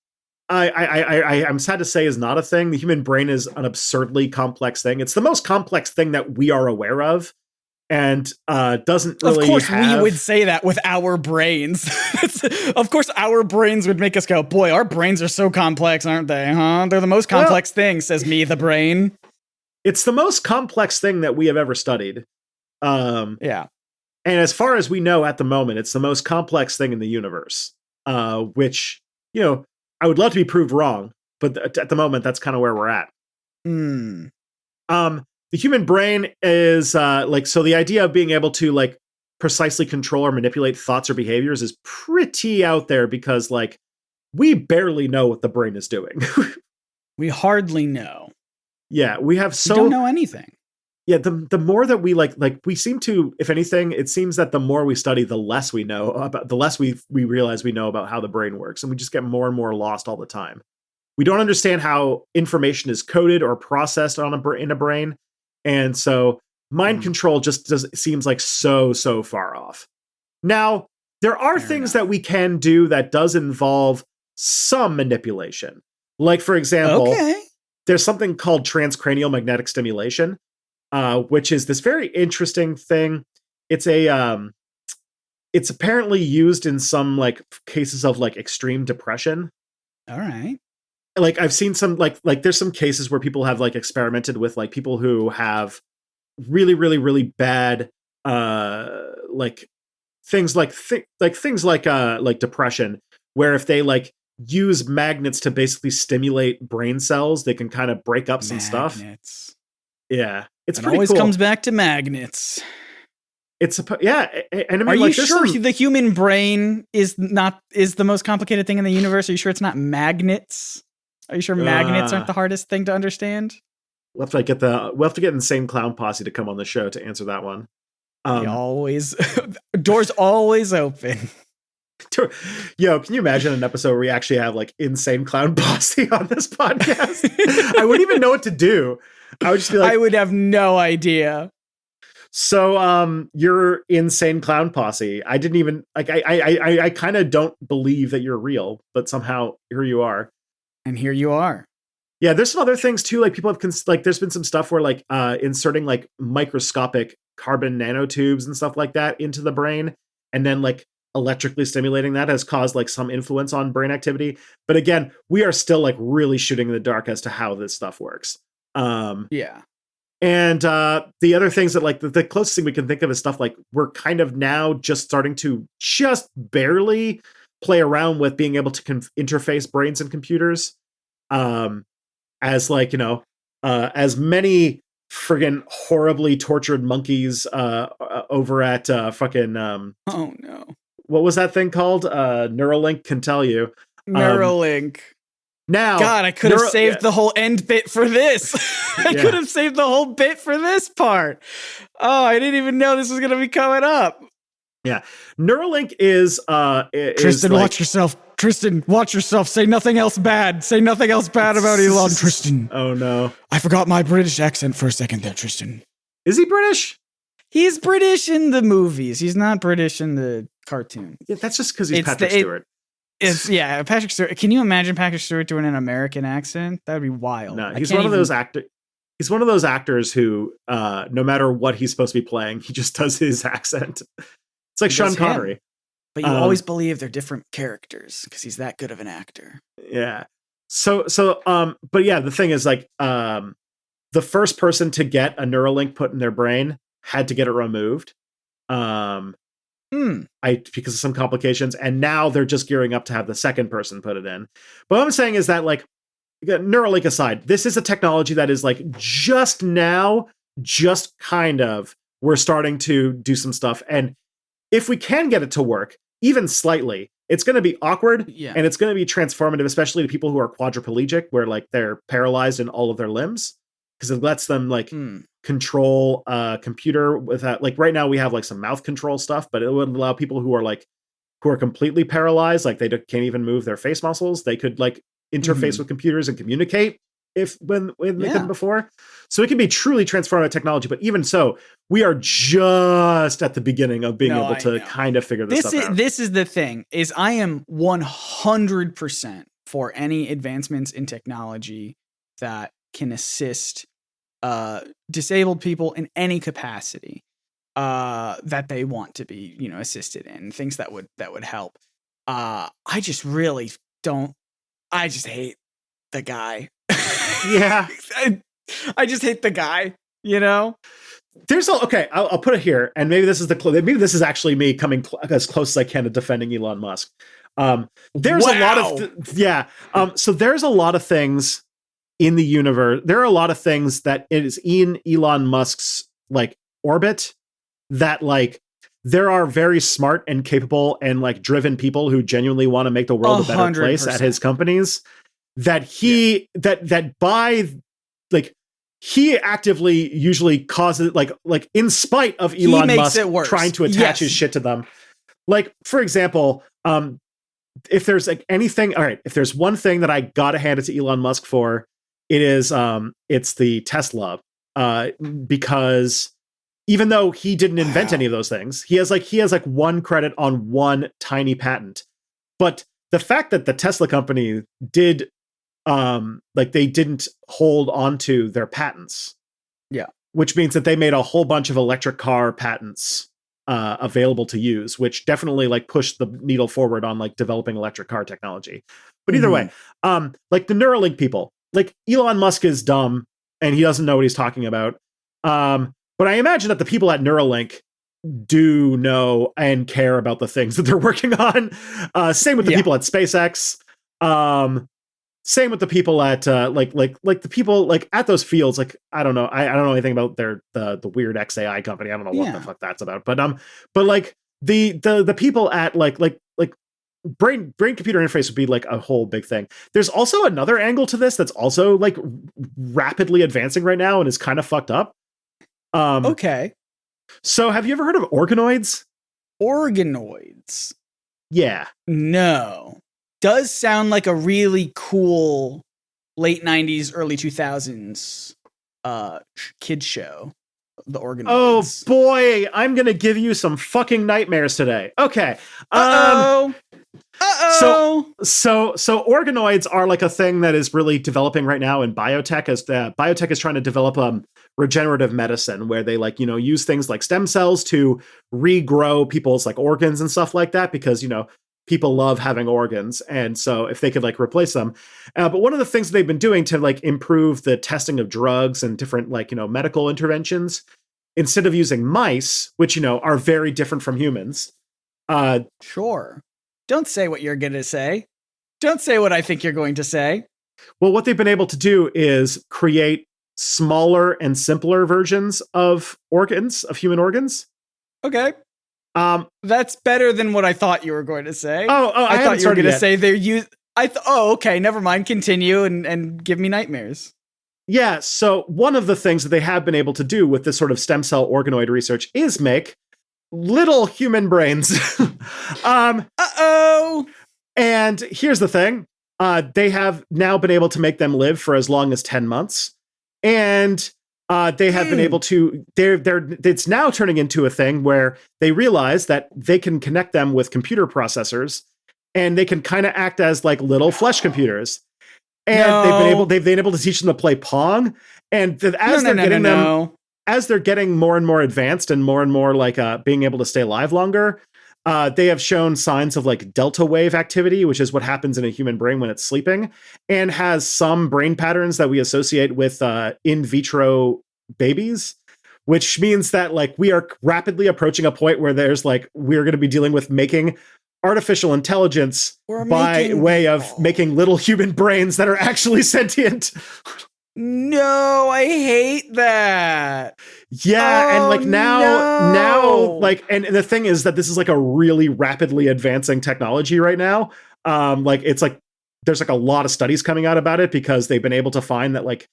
I'm sad to say is not a thing. The human brain is an absurdly complex thing. It's the most complex thing that we are aware of, and doesn't really. Of course, we would say that with our brains. Of course, our brains would make us go, "Boy, our brains are so complex, aren't they? Huh? They're the most complex thing," says me, the brain. It's the most complex thing that we have ever studied. Yeah. And as far as we know at the moment, it's the most complex thing in the universe, which, I would love to be proved wrong, but at the moment, that's kind of where we're at. The human brain is so the idea of being able to precisely control or manipulate thoughts or behaviors is pretty out there because we barely know what the brain is doing. We hardly know. Yeah, we don't know anything. Yeah, the more that we we seem to, if anything, it seems that the more we study, the less we know about, the less we realize we know about how the brain works, and we just get more and more lost all the time. We don't understand how information is coded or processed in a brain, and so mind control just seems like so far off. Now, there are things that we can do that does involve some manipulation. Like, for example, there's something called transcranial magnetic stimulation, which is this very interesting thing. It's it's apparently used in some cases of extreme depression. All right. I've seen some there's some cases where people have experimented with people who have really bad things like depression, where if they use magnets to basically stimulate brain cells, they can kind of break up some stuff. Yeah, it's pretty always cool. Comes back to magnets. And I mean, are you sure the human brain is the most complicated thing in the universe? Are you sure it's not magnets? Are you sure magnets aren't the hardest thing to understand? We'll have to get Insane Clown Posse to come on the show to answer that one. Doors always open. Yo, can you imagine an episode where we actually have Insane Clown Posse on this podcast? I wouldn't even know what to do. I would just be like, I would have no idea. so you're insane clown posse. I didn't even like I kind of don't believe that you're real, but somehow here you are. And here you are. Yeah, there's some other things too. Like people have like there's been some stuff where like inserting like microscopic carbon nanotubes and stuff like that into the brain, and then like electrically stimulating that has caused like some influence on brain activity. But again, we are still like really shooting in the dark as to how this stuff works. Yeah. And the other things that like the closest thing we can think of is stuff like we're kind of now just starting to just barely play around with being able to interface brains and computers. As like, as many friggin' horribly tortured monkeys over at fucking Oh no. what was that thing called? Neuralink can tell you. Neuralink. Now, God, I could have saved the whole end bit for this. I could have saved the whole bit for this part. Oh, I didn't even know this was going to be coming up. Yeah. Neuralink is Tristan, like, watch yourself. Tristan, watch yourself. Say nothing else bad. Say nothing else bad about Elon. Tristan. Oh no. I forgot my British accent for a second there, Tristan. Is he British? He's British in the movies. He's not British in the cartoon. Yeah, that's just because he's Patrick Stewart. Patrick Stewart. Can you imagine Patrick Stewart doing an American accent? That would be wild. No, he's one of those actors. He's one of those actors who, no matter what he's supposed to be playing, he just does his accent. It's like Sean Connery. But you always believe they're different characters because he's that good of an actor. Yeah. But yeah, the thing is like, the first person to get a Neuralink put in their brain had to get it removed. Because of some complications, and now they're just gearing up to have the second person put it in. But what I'm saying is that, like, Neuralink aside, this is a technology that is like just kind of, we're starting to do some stuff. And if we can get it to work, even slightly, it's going to be awkward and it's going to be transformative, especially to people who are quadriplegic, where like they're paralyzed in all of their limbs, because it lets them like control a computer without, like, right now we have like some mouth control stuff, but it would allow people who are completely paralyzed, like they can't even move their face muscles. They could like interface with computers and communicate when they couldn't before. So it can be truly transformative technology. But even so, we are just at the beginning of being able to kind of figure this stuff out. This is the thing, is I am 100% for any advancements in technology that can assist disabled people in any capacity that they want to be, assisted in, things that would help. I just really don't. I just hate the guy. Yeah. I just hate the guy, There's I'll put it here, and maybe this is maybe this is actually me coming as close as I can to defending Elon Musk. There's a lot of so there's a lot of things in the universe. There are a lot of things that is in Elon Musk's like orbit that like there are very smart and capable and like driven people who genuinely want to make the world a better place at his companies, that that by like he actively usually causes like in spite of Elon Musk trying to attach his shit to them. Like, for example, if there's like anything, all right, if there's one thing that I gotta hand it to Elon Musk for, it is it's the Tesla, because even though he didn't invent any of those things, he has like one credit on one tiny patent. But the fact that the Tesla company did they didn't hold onto their patents. Yeah. Which means that they made a whole bunch of electric car patents available to use, which definitely like pushed the needle forward on like developing electric car technology. But either way, like the Neuralink people, like Elon Musk is dumb and he doesn't know what he's talking about. But I imagine that the people at Neuralink do know and care about the things that they're working on. Same with the people at SpaceX. Same with the people at like the people like at those fields. Like I don't know anything about the weird XAI company. I don't know what the fuck that's about. But like the people at like brain computer interface would be like a whole big thing. There's also another angle to this that's also like rapidly advancing right now and is kind of fucked up. Okay. So have you ever heard of organoids? Organoids? Yeah. No. Does sound like a really cool late 90s, early 2000s kids show, the organoids. Oh boy, I'm gonna give you some fucking nightmares today. Okay. So organoids are like a thing that is really developing right now in biotech, as the biotech is trying to develop regenerative medicine, where they like, use things like stem cells to regrow people's like organs and stuff like that, because people love having organs, and so if they could like replace them. But one of the things they've been doing to like improve the testing of drugs and different like medical interventions, instead of using mice, which are very different from humans. Sure. Don't say what you're going to say. Don't say what I think you're going to say. Well, what they've been able to do is create smaller and simpler versions of human organs. Okay. That's better than what I thought you were going to say. I thought you were going to say they're used. Okay, never mind. Continue and give me nightmares. Yeah, so one of the things that they have been able to do with this sort of stem cell organoid research is make little human brains. And here's the thing. They have now been able to make them live for as long as 10 months. And they have been able to, it's now turning into a thing where they realize that they can connect them with computer processors, and they can kind of act as like little flesh computers. And they've been able to teach them to play Pong. And as they're getting more and more advanced and more like being able to stay alive longer, they have shown signs of like delta wave activity, which is what happens in a human brain when it's sleeping, and has some brain patterns that we associate with in vitro babies, which means that like we are rapidly approaching a point where we're going to be dealing with making artificial intelligence by way of making little human brains that are actually sentient. No, I hate that. Yeah, and like now, like, and the thing is that this is like a really rapidly advancing technology right now. Like it's like there's like a lot of studies coming out about it, because they've been able to find that like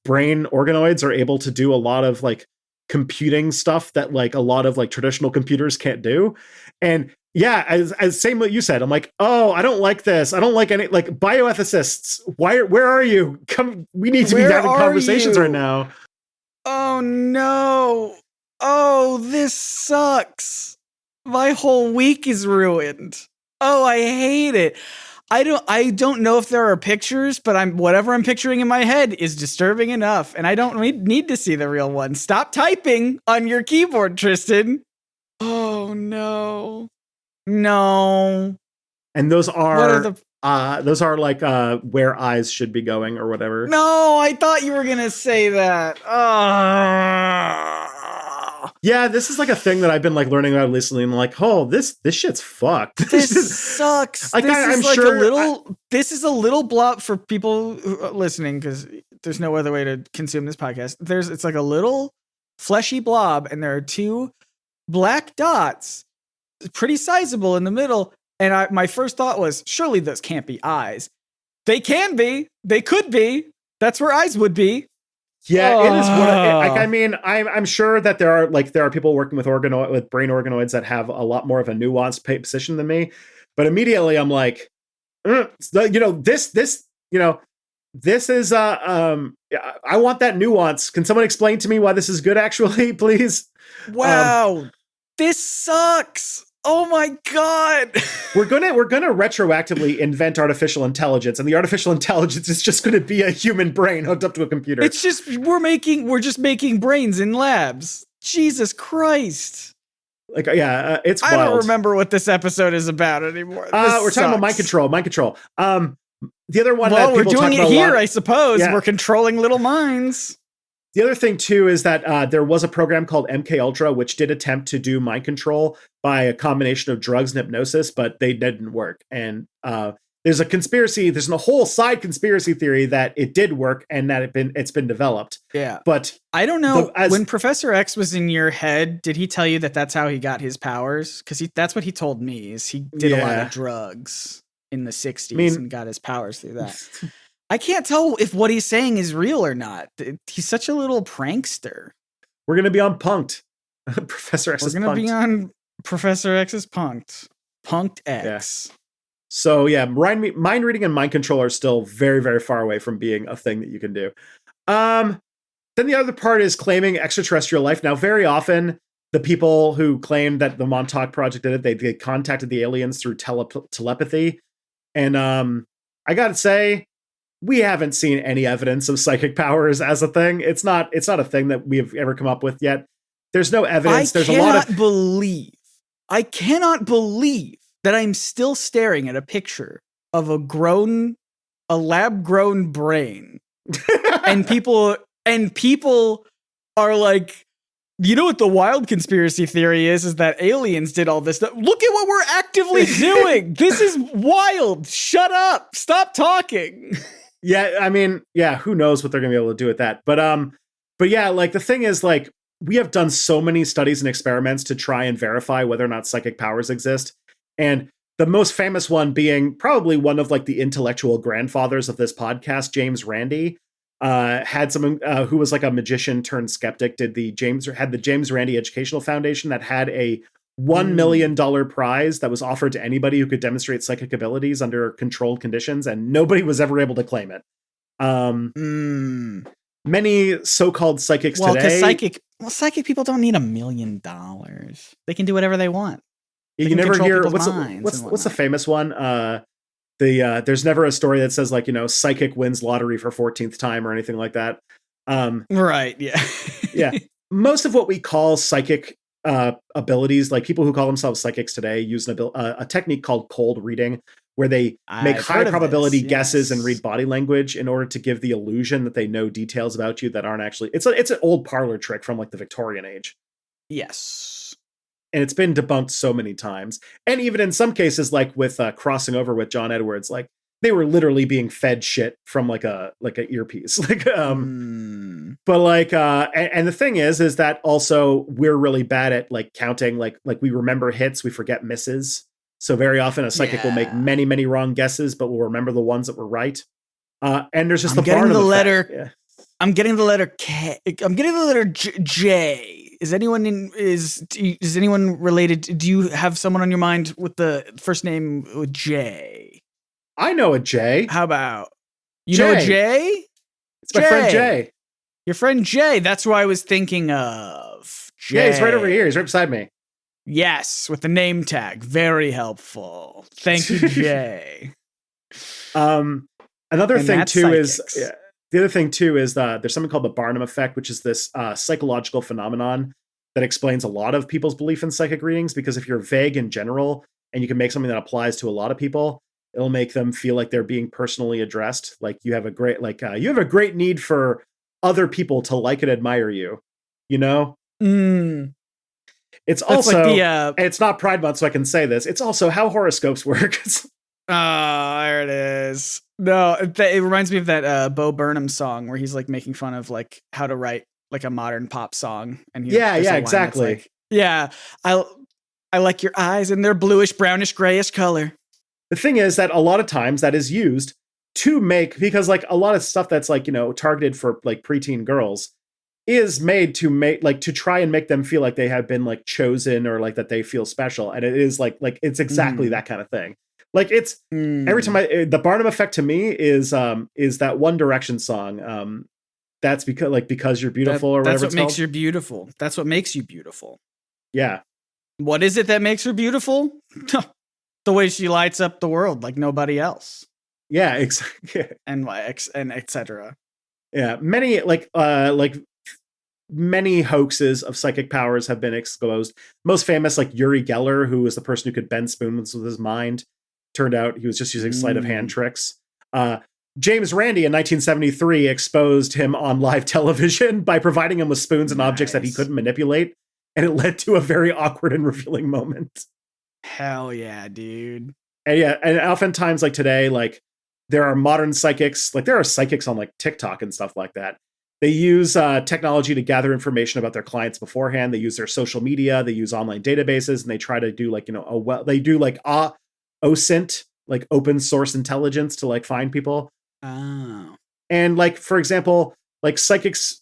brain organoids are able to do a lot of like computing stuff that like a lot of like traditional computers can't do. And yeah, as same what you said, I'm like, oh, I don't like this. I don't like any like bioethicists. Where are you? Come, we need to be having conversations right now. Oh no. Oh, this sucks. My whole week is ruined. Oh, I hate it. I don't know if there are pictures, but whatever I'm picturing in my head is disturbing enough, and I don't need to see the real one. Stop typing on your keyboard, Tristan. Oh no. No. And those are like where eyes should be going or whatever. No, I thought you were gonna say that. Yeah, this is like a thing that I've been like learning about recently, and I'm like, oh, this shit's fucked. This sucks. Like, This is a little blob for people who are listening, because there's no other way to consume this podcast. It's like a little fleshy blob, and there are two black dots, pretty sizable in the middle. And my first thought was, surely those can't be eyes. They can be. They could be. That's where eyes would be. Yeah, it is. I mean, I'm sure that there are people working with brain organoids that have a lot more of a nuanced position than me. But immediately I'm like, this is I want that nuance. Can someone explain to me why this is good? Actually, please. Wow, this sucks. Oh my god. We're gonna retroactively invent artificial intelligence, and the artificial intelligence is just gonna be a human brain hooked up to a computer. It's just we're just making brains in labs. Jesus Christ. Like, yeah, it's wild. I don't remember what this episode is about anymore. We're talking about mind control. The other one, well, we're doing it here, I suppose. Yeah. We're controlling little minds. The other thing too is that there was a program called MK Ultra, which did attempt to do mind control by a combination of drugs and hypnosis, but they didn't work. And there's a whole side conspiracy theory that it did work and that it's been developed. Yeah, but I don't know. When Professor X was in your head, did he tell you that that's how he got his powers? Because that's what he told me. Is he did a lot of drugs in the 60s and got his powers through that. I can't tell if what he's saying is real or not. He's such a little prankster. We're going to be on Punked. Professor X is Punked. We're going to be on Professor X's Punked. Punked X. Yeah. So yeah, mind reading and mind control are still very, very far away from being a thing that you can do. Then the other part is claiming extraterrestrial life. Now, very often, the people who claim that the Montauk Project did it, they contacted the aliens through telepathy. And I gotta say, we haven't seen any evidence of psychic powers as a thing. It's not a thing that we have ever come up with yet. There's no evidence. There's a lot of I cannot believe that I'm still staring at a picture of a lab-grown brain, and people are like, you know what the wild conspiracy theory is that aliens did all this stuff. Look at what we're actively doing. This is wild. Shut up. Stop talking. Yeah, I mean, yeah, who knows what they're going to be able to do with that. But yeah, like the thing is, like, we have done so many studies and experiments to try and verify whether or not psychic powers exist. And the most famous one being probably one of like the intellectual grandfathers of this podcast, James Randi, had someone who was like a magician turned skeptic, had the James Randi Educational Foundation that had a $1 million prize that was offered to anybody who could demonstrate psychic abilities under controlled conditions, and nobody was ever able to claim it. Many so-called psychics today. Psychic people don't need $1 million. They can do whatever they want. You can never hear what's the famous one? There's never a story that says like, you know, psychic wins lottery for 14th time or anything like that. Right. Yeah. Yeah. Most of what we call psychic abilities, like people who call themselves psychics today, use a technique called cold reading, where they make high probability guesses and read body language in order to give the illusion that they know details about you that aren't actually. It's an old parlor trick from like the Victorian age. Yes. And it's been debunked so many times. And even in some cases, like with crossing over with John Edwards, like they were literally being fed shit from like a earpiece. But like, and the thing is that also we're really bad at like counting, like we remember hits, we forget misses. So very often a psychic will make many, many wrong guesses, but will remember the ones that were right. And there's just Barnum effect. Yeah. I'm getting the letter K. I'm getting the letter J. Is anyone related? Do you have someone on your mind with the first name with J? I know a J. How about you know a J? It's my friend Jay. Your friend Jay. That's who I was thinking of. Jay. Yeah, he's right over here. He's right beside me. Yes, with the name tag. Very helpful. Thank you, Jay. Another thing too is the other thing too is there's something called the Barnum effect, which is this psychological phenomenon that explains a lot of people's belief in psychic readings. Because if you're vague in general and you can make something that applies to a lot of people, it'll make them feel like they're being personally addressed. Like you have a great need for other people to like and admire you. You know. It's also like it's not Pride Month, so I can say this. It's also how horoscopes work. Oh, there it is. No, it reminds me of that Bo Burnham song where he's like making fun of like how to write like a modern pop song. And exactly. Like, yeah, I like your eyes in their bluish, brownish, grayish color. The thing is that a lot of times that is used to make, because like a lot of stuff that's like, you know, targeted for like preteen girls is made to try and make them feel like they have been like chosen or like that they feel special. And it is like it's exactly that kind of thing. Like it's every time the Barnum effect to me is that One Direction song. That's because you're beautiful or whatever. That's what makes you beautiful. That's what makes you beautiful. Yeah. What is it that makes her beautiful? The way she lights up the world like nobody else. Yeah, exactly. And etc. Yeah, many hoaxes of psychic powers have been exposed. Most famous, like Uri Geller, who was the person who could bend spoons with his mind. Turned out he was just using sleight of hand tricks. James Randi in 1973 exposed him on live television by providing him with spoons and objects that he couldn't manipulate. And it led to a very awkward and revealing moment. Hell yeah, dude. And oftentimes like today, like there are modern psychics, like there are psychics on like TikTok and stuff like that. They use technology to gather information about their clients beforehand. They use their social media. They use online databases, and they try to do like, you know, they do like OSINT, like open source intelligence to like find people. Oh. And like, for example, like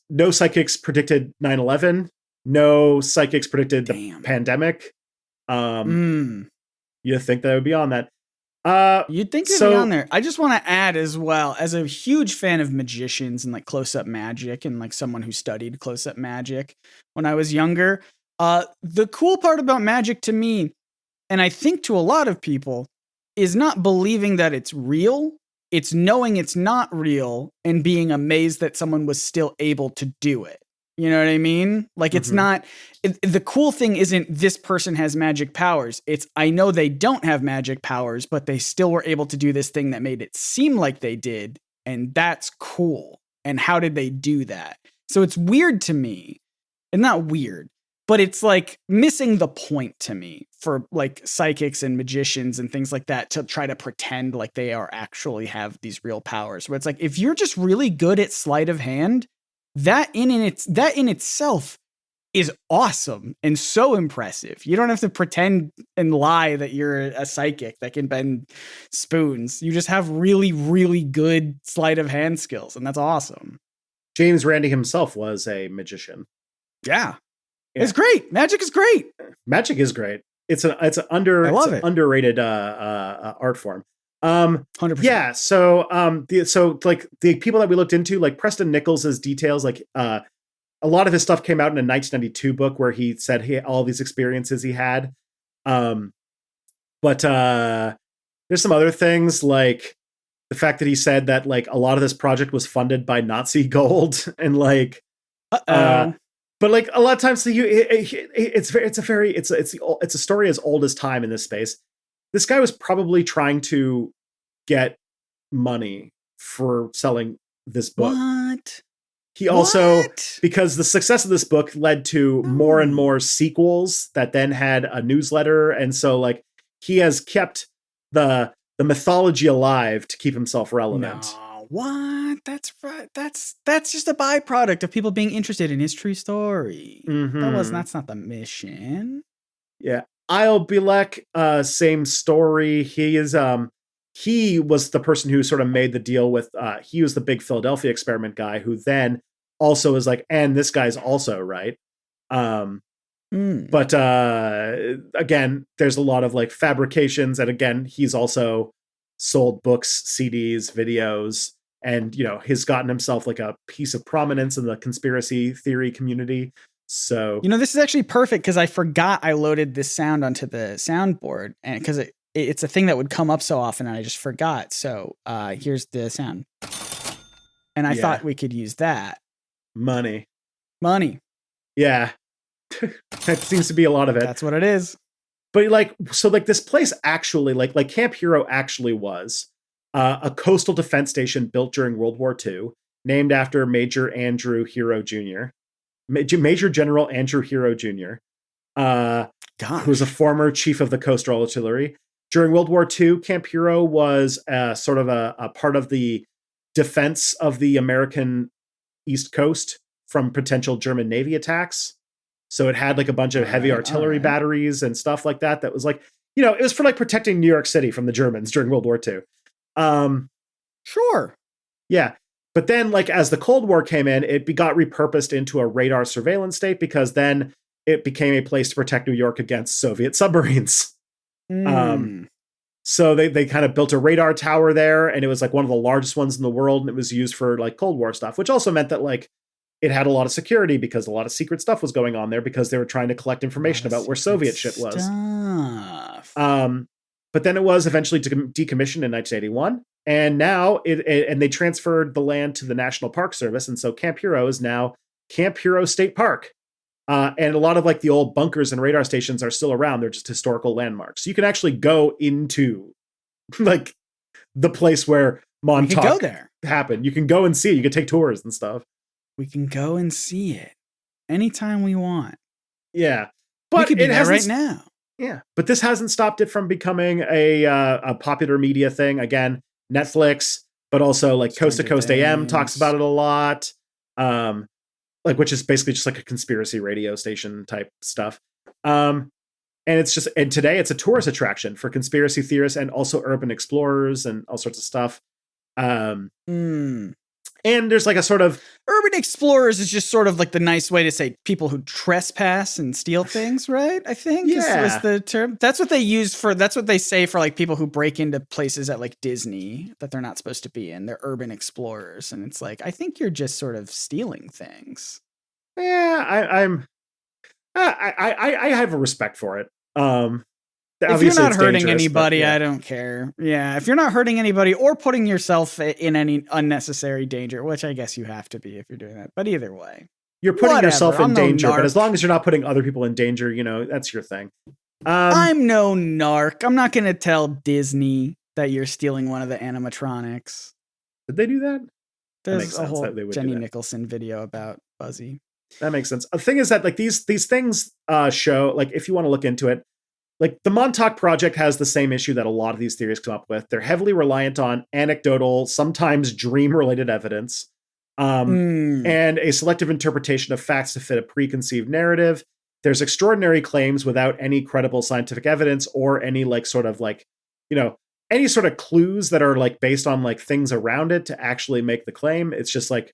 no psychics predicted 9/11. No psychics predicted the pandemic. You think that would be on that. You'd think it'd be on there. I just want to add as well, as a huge fan of magicians and like close-up magic, and like someone who studied close-up magic when I was younger, the cool part about magic to me, and I think to a lot of people, is not believing that it's real. It's knowing it's not real and being amazed that someone was still able to do it. You know what I mean? Like, it's not, the cool thing isn't this person has magic powers. It's, I know they don't have magic powers, but they still were able to do this thing that made it seem like they did. And that's cool. And how did they do that? So it's weird to me, and not weird, but it's like missing the point to me for like psychics and magicians and things like that to try to pretend like they are actually have these real powers. Where it's like, if you're just really good at sleight of hand, that in itself is awesome and so impressive. You don't have to pretend and lie that you're a psychic that can bend spoons. You just have really, really good sleight of hand skills, and that's awesome. James Randi himself was a magician. Yeah. It's great. Magic is great. Magic is great. It's an underrated art form. 100%. Yeah. So like the people that we looked into, like Preston Nichols's details, like a lot of his stuff came out in a 1992 book where he said all these experiences he had. But there's some other things, like the fact that he said that like a lot of this project was funded by Nazi gold, and like, but like a lot of times, it's a story as old as time in this space. This guy was probably trying to get money for selling this book. What? He also, because the success of this book led to more and more sequels that then had a newsletter, and so like he has kept the mythology alive to keep himself relevant. No, what? That's right. That's just a byproduct of people being interested in his true story. That's not the mission. Yeah. I'll Bilek, same story. He was the person who sort of made the deal with, he was the big Philadelphia experiment guy who then also is like, and this guy's also right. But again, there's a lot of like fabrications, and again, he's also sold books, CDs, videos, and he's gotten himself like a piece of prominence in the conspiracy theory community. So this is actually perfect because I forgot I loaded this sound onto the soundboard, and because it's a thing that would come up so often, and I just forgot. So here's the sound, and I thought we could use that. Money. Yeah, that seems to be a lot of it. That's what it is. But like, so like this place actually, like Camp Hero actually was a coastal defense station built during World War II, named after Major Andrew Hero Jr. Major General Andrew Hero Jr., who was a former chief of the coastal artillery. During World War II, Camp Hero was sort of a part of the defense of the American East Coast from potential German Navy attacks. So it had like a bunch of heavy artillery batteries and stuff like that. That was like, it was for like protecting New York City from the Germans during World War II. Sure. Yeah. But then, like, as the Cold War came in, it got repurposed into a radar surveillance state, because then it became a place to protect New York against Soviet submarines. So they kind of built a radar tower there, and it was like one of the largest ones in the world, and it was used for like Cold War stuff, which also meant that like it had a lot of security because a lot of secret stuff was going on there because they were trying to collect information about where Soviet shit was. But then it was eventually decommissioned in 1981. And now and they transferred the land to the National Park Service. And so Camp Hero is now Camp Hero State Park. And a lot of like the old bunkers and radar stations are still around. They're just historical landmarks. You can actually go into like the place where Montauk happened. You can go and see it. You can take tours and stuff. We can go and see it anytime we want. Yeah. But we could be there right now. Yeah. But this hasn't stopped it from becoming a popular media thing. Again, Netflix, but also like Coast to Coast AM talks about it a lot. Like, which is basically just like a conspiracy radio station type stuff. And today it's a tourist attraction for conspiracy theorists and also urban explorers and all sorts of stuff. And there's like a sort of urban explorers is just sort of like the nice way to say people who trespass and steal things, right? I think is the term. That's what they use for, that's what they say for like people who break into places at like Disney that they're not supposed to be in. They're urban explorers. And it's like, I think you're just sort of stealing things. Yeah, I have a respect for it. If you're not hurting dangerous, anybody, yeah. I don't care. Yeah, if you're not hurting anybody or putting yourself in any unnecessary danger, which I guess you have to be if you're doing that. But either way. You're putting yourself in danger, narc. but as long as you're not putting other people in danger, you know, that's your thing. I'm no narc. I'm not going to tell Disney that you're stealing one of the animatronics. Did they do that? There's a whole Jenny Nicholson video about Buzzy. That makes sense. The thing is that like these things show, like if you want to look into it, like the Montauk Project has the same issue that a lot of these theories come up with. They're heavily reliant on anecdotal, sometimes dream-related evidence, and a selective interpretation of facts to fit a preconceived narrative. There's extraordinary claims without any credible scientific evidence or any like sort of like, you know, any sort of clues that are like based on like things around it to actually make the claim. It's just like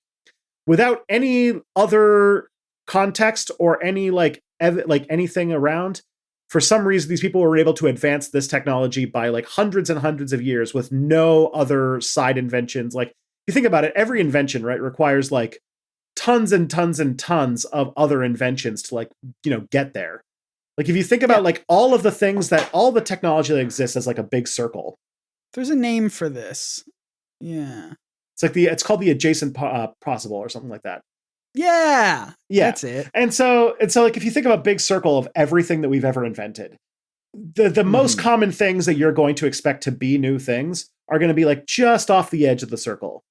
without any other context or any like anything around. For some reason, these people were able to advance this technology by like hundreds and hundreds of years with no other side inventions. Like, if you think about it, every invention, right, requires like tons and tons and tons of other inventions to like, you know, get there. Like, if you think about like all of the things that all the technology that exists as like a big circle. There's a name for this. Yeah. It's like it's called the adjacent possible or something like that. Yeah, that's it. And so like if you think of a big circle of everything that we've ever invented, the most common things that you're going to expect to be new things are going to be like just off the edge of the circle,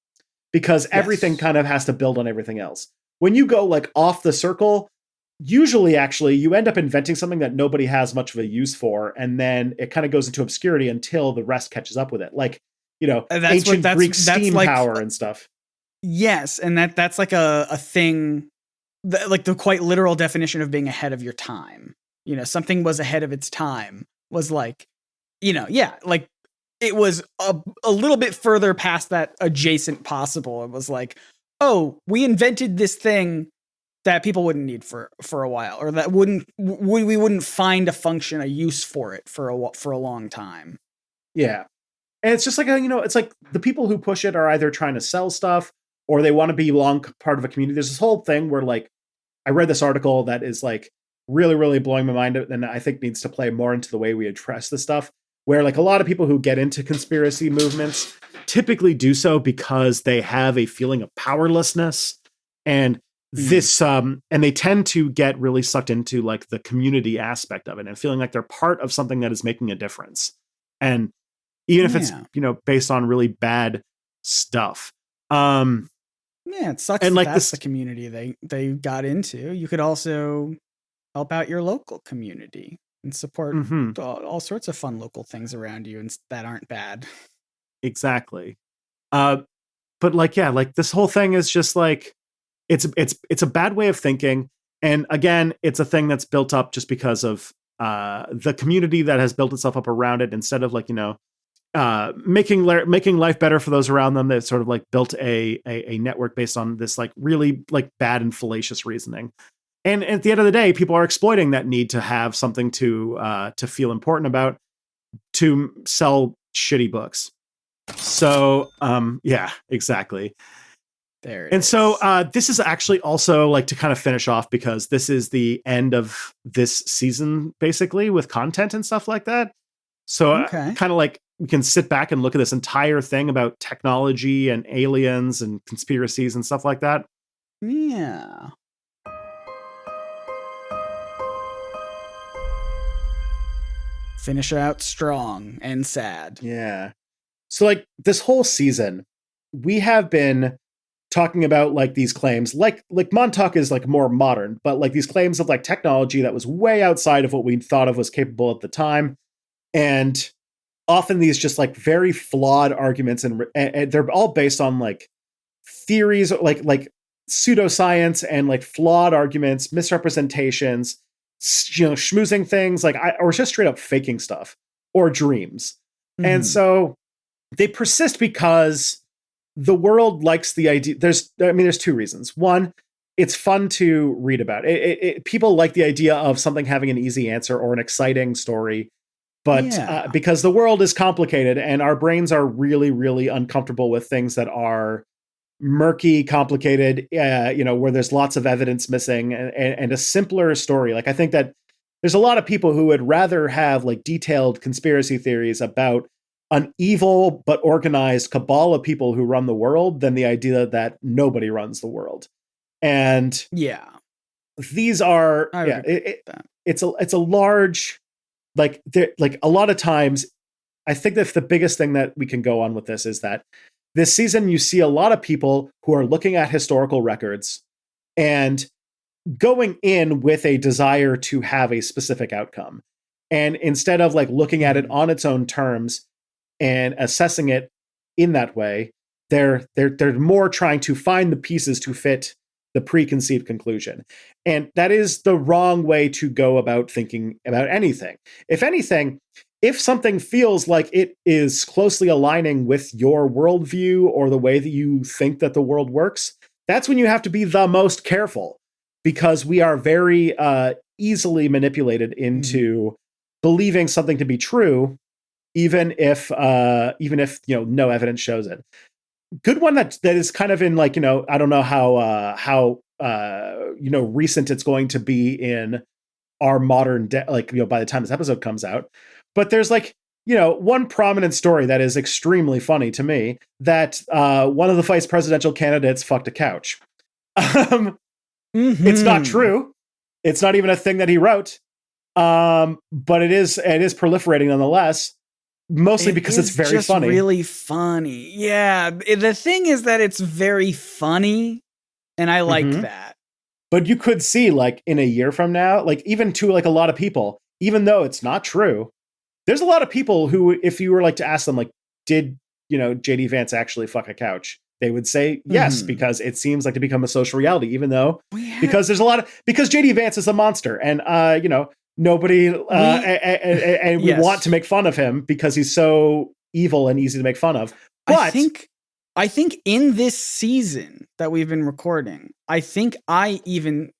because everything kind of has to build on everything else. When you go like off the circle, usually actually you end up inventing something that nobody has much of a use for, and then it kind of goes into obscurity until the rest catches up with it. Like, you know, ancient Greek steam power and stuff. Yes, and that's like a thing, like the quite literal definition of being ahead of your time. You know, something was ahead of its time was like, you know, like it was a little bit further past that adjacent possible. It was like, oh, we invented this thing that people wouldn't need for a while, or that we wouldn't find a function, a use for it for a long time. Yeah, and it's just like you know, it's like the people who push it are either trying to sell stuff, or they want to be long part of a community. There's this whole thing where like, I read this article that is like really, really blowing my mind, and I think needs to play more into the way we address this stuff, where like a lot of people who get into conspiracy movements typically do so because they have a feeling of powerlessness, and this, and they tend to get really sucked into like the community aspect of it and feeling like they're part of something that is making a difference. And even if it's, you know, based on really bad stuff. Yeah, it sucks. And like that's the community they got into. You could also help out your local community and support all sorts of fun local things around you and that aren't bad. Exactly. But like, yeah, like this whole thing is just like, it's a bad way of thinking. And again, it's a thing that's built up just because of the community that has built itself up around it, instead of like, you know, making life better for those around them. They've sort of like built a network based on this like really like bad and fallacious reasoning. And at the end of the day, people are exploiting that need to have something to feel important about, to sell shitty books. So yeah, exactly. There it and is. So this is actually also like to kind of finish off, because this is the end of this season basically with content and stuff like that. So kind of like we can sit back and look at this entire thing about technology and aliens and conspiracies and stuff like that. Yeah. Finish out strong and sad. Yeah. So like this whole season, we have been talking about like these claims, like Montauk is like more modern, but like these claims of like technology that was way outside of what we thought of was capable at the time. And often these just like very flawed arguments, and they're all based on like theories, like pseudoscience and like flawed arguments, misrepresentations, you know, schmoozing things or just straight up faking stuff or dreams. And so they persist because the world likes the idea. There's two reasons. One, it's fun to read about. People like the idea of something having an easy answer or an exciting story. But because the world is complicated and our brains are really, really uncomfortable with things that are murky, complicated, where there's lots of evidence missing and a simpler story. Like, I think that there's a lot of people who would rather have like detailed conspiracy theories about an evil but organized cabal of people who run the world than the idea that nobody runs the world. And these are, it's a large, like a lot of times, I think that the biggest thing that we can go on with this is that this season you see a lot of people who are looking at historical records and going in with a desire to have a specific outcome. And instead of like looking at it on its own terms and assessing it in that way, they're more trying to find the pieces to fit the preconceived conclusion. And that is the wrong way to go about thinking about anything. If anything, if something feels like it is closely aligning with your worldview or the way that you think that the world works, that's when you have to be the most careful, because we are very easily manipulated into believing something to be true, even if no evidence shows it. Good one that is kind of in like, I don't know how recent it's going to be in our modern day, by the time this episode comes out. But there's like, one prominent story that is extremely funny to me, that one of the vice presidential candidates fucked a couch. It's not true. It's not even a thing that he wrote. But it is proliferating nonetheless. Mostly because it's very just funny. Really funny. Yeah. The thing is that it's very funny, and I like that. But you could see, like, in a year from now, like, even to like a lot of people, even though it's not true, there's a lot of people who, if you were like to ask them, like, did JD Vance actually fuck a couch? They would say yes, because it seems like to become a social reality, even though because JD Vance is a monster, and nobody we want to make fun of him because he's so evil and easy to make fun of. But I think in this season that we've been recording, I think I even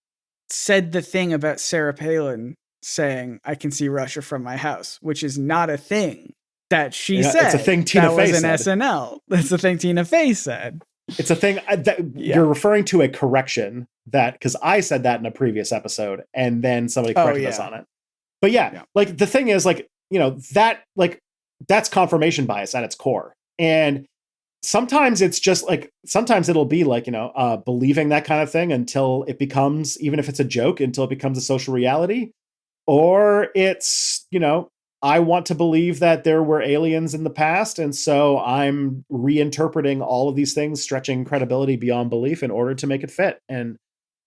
said the thing about Sarah Palin saying, "I can see Russia from my house," which is not a thing that she said. It's a thing Tina Fey said. That was an SNL. That's a thing Tina Fey said. It's a thing that you're referring to a correction that, because I said that in a previous episode and then somebody corrected us on it. But like the thing is, like, that, like, that's confirmation bias at its core. And sometimes it's just like, sometimes it'll be like, believing that kind of thing until it becomes, even if it's a joke, until it becomes a social reality. Or it's, I want to believe that there were aliens in the past, and so I'm reinterpreting all of these things, stretching credibility beyond belief in order to make it fit. And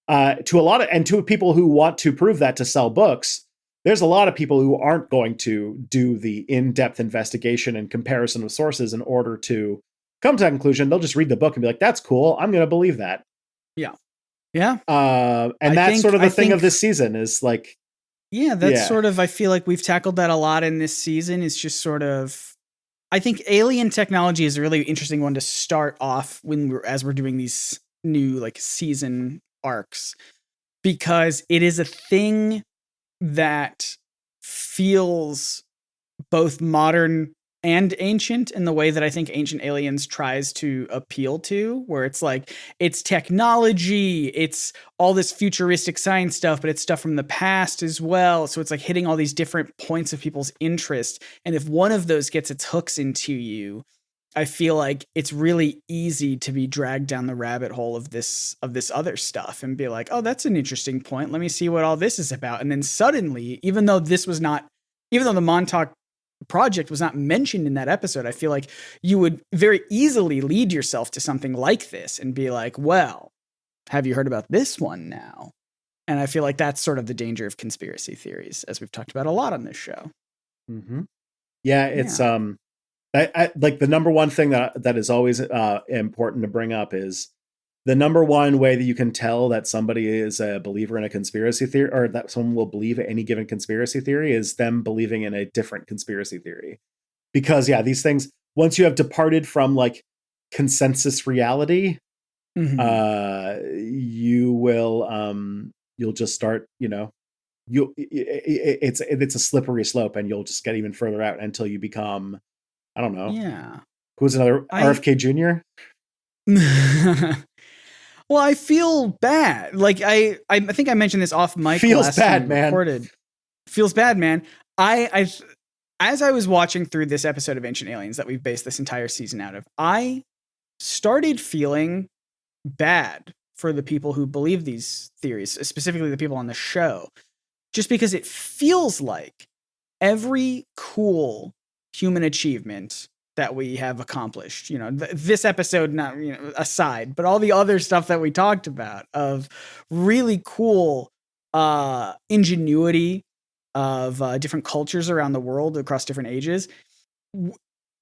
to people who want to prove that to sell books, there's a lot of people who aren't going to do the in-depth investigation and comparison of sources in order to come to that conclusion. They'll just read the book and be like, "That's cool. I'm going to believe that." Yeah. And that's sort of the thing of this season is like. Yeah, that's sort of, I feel like we've tackled that a lot in this season. It's just sort of, I think alien technology is a really interesting one to start off as we're doing these new like season arcs, because it is a thing that feels both modern and ancient in the way that I think Ancient Aliens tries to appeal to, where it's like, it's technology, it's all this futuristic science stuff, but it's stuff from the past as well. So it's like hitting all these different points of people's interest. And if one of those gets its hooks into you, I feel like it's really easy to be dragged down the rabbit hole of this other stuff and be like, oh, that's an interesting point. Let me see what all this is about. And then suddenly, even though the Montauk Project was not mentioned in that episode, I feel like you would very easily lead yourself to something like this and be like, well, have you heard about this one now? And I feel like that's sort of the danger of conspiracy theories, as we've talked about a lot on this show. Yeah, it's I like the number one thing that is always important to bring up is the number one way that you can tell that somebody is a believer in a conspiracy theory, or that someone will believe any given conspiracy theory, is them believing in a different conspiracy theory. Because these things, once you have departed from like consensus reality, Mhm. you will you'll just start, it's a slippery slope, and you'll just get even further out until you become, I don't know, Yeah. who's another I RFK Jr. Well, I feel bad. Like I think I mentioned this off mic Feels last time bad, we man. recorded. Feels bad, man. I as I was watching through this episode of Ancient Aliens that we've based this entire season out of, I started feeling bad for the people who believe these theories, specifically the people on the show, just because it feels like every cool human achievement that we have accomplished, this episode, not, aside, but all the other stuff that we talked about of really cool ingenuity of different cultures around the world across different ages,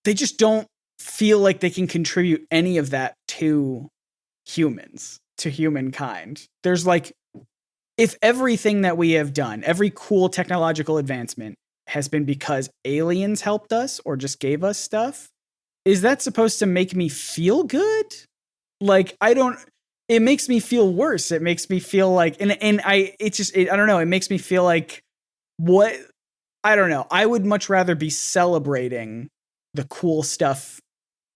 they just don't feel like they can contribute any of that to humans, to humankind. There's like, if everything that we have done, every cool technological advancement has been because aliens helped us or just gave us stuff, is that supposed to make me feel good? Like, it makes me feel worse. It makes me feel like, I don't know. It makes me feel like I don't know. I would much rather be celebrating the cool stuff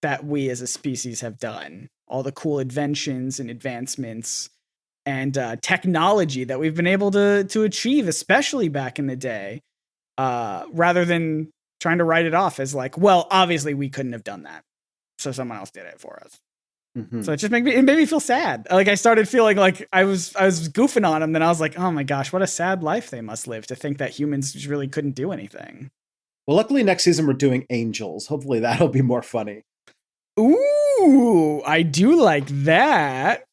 that we as a species have done, all the cool inventions and advancements and technology that we've been able to achieve, especially back in the day, rather than trying to write it off as like, well, obviously we couldn't have done that, so someone else did it for us. Mm-hmm. So it made me feel sad. Like I started feeling like I was goofing on them. Then I was like, oh my gosh, what a sad life they must live to think that humans really couldn't do anything. Well, luckily next season we're doing angels. Hopefully that'll be more funny. Ooh, I do like that.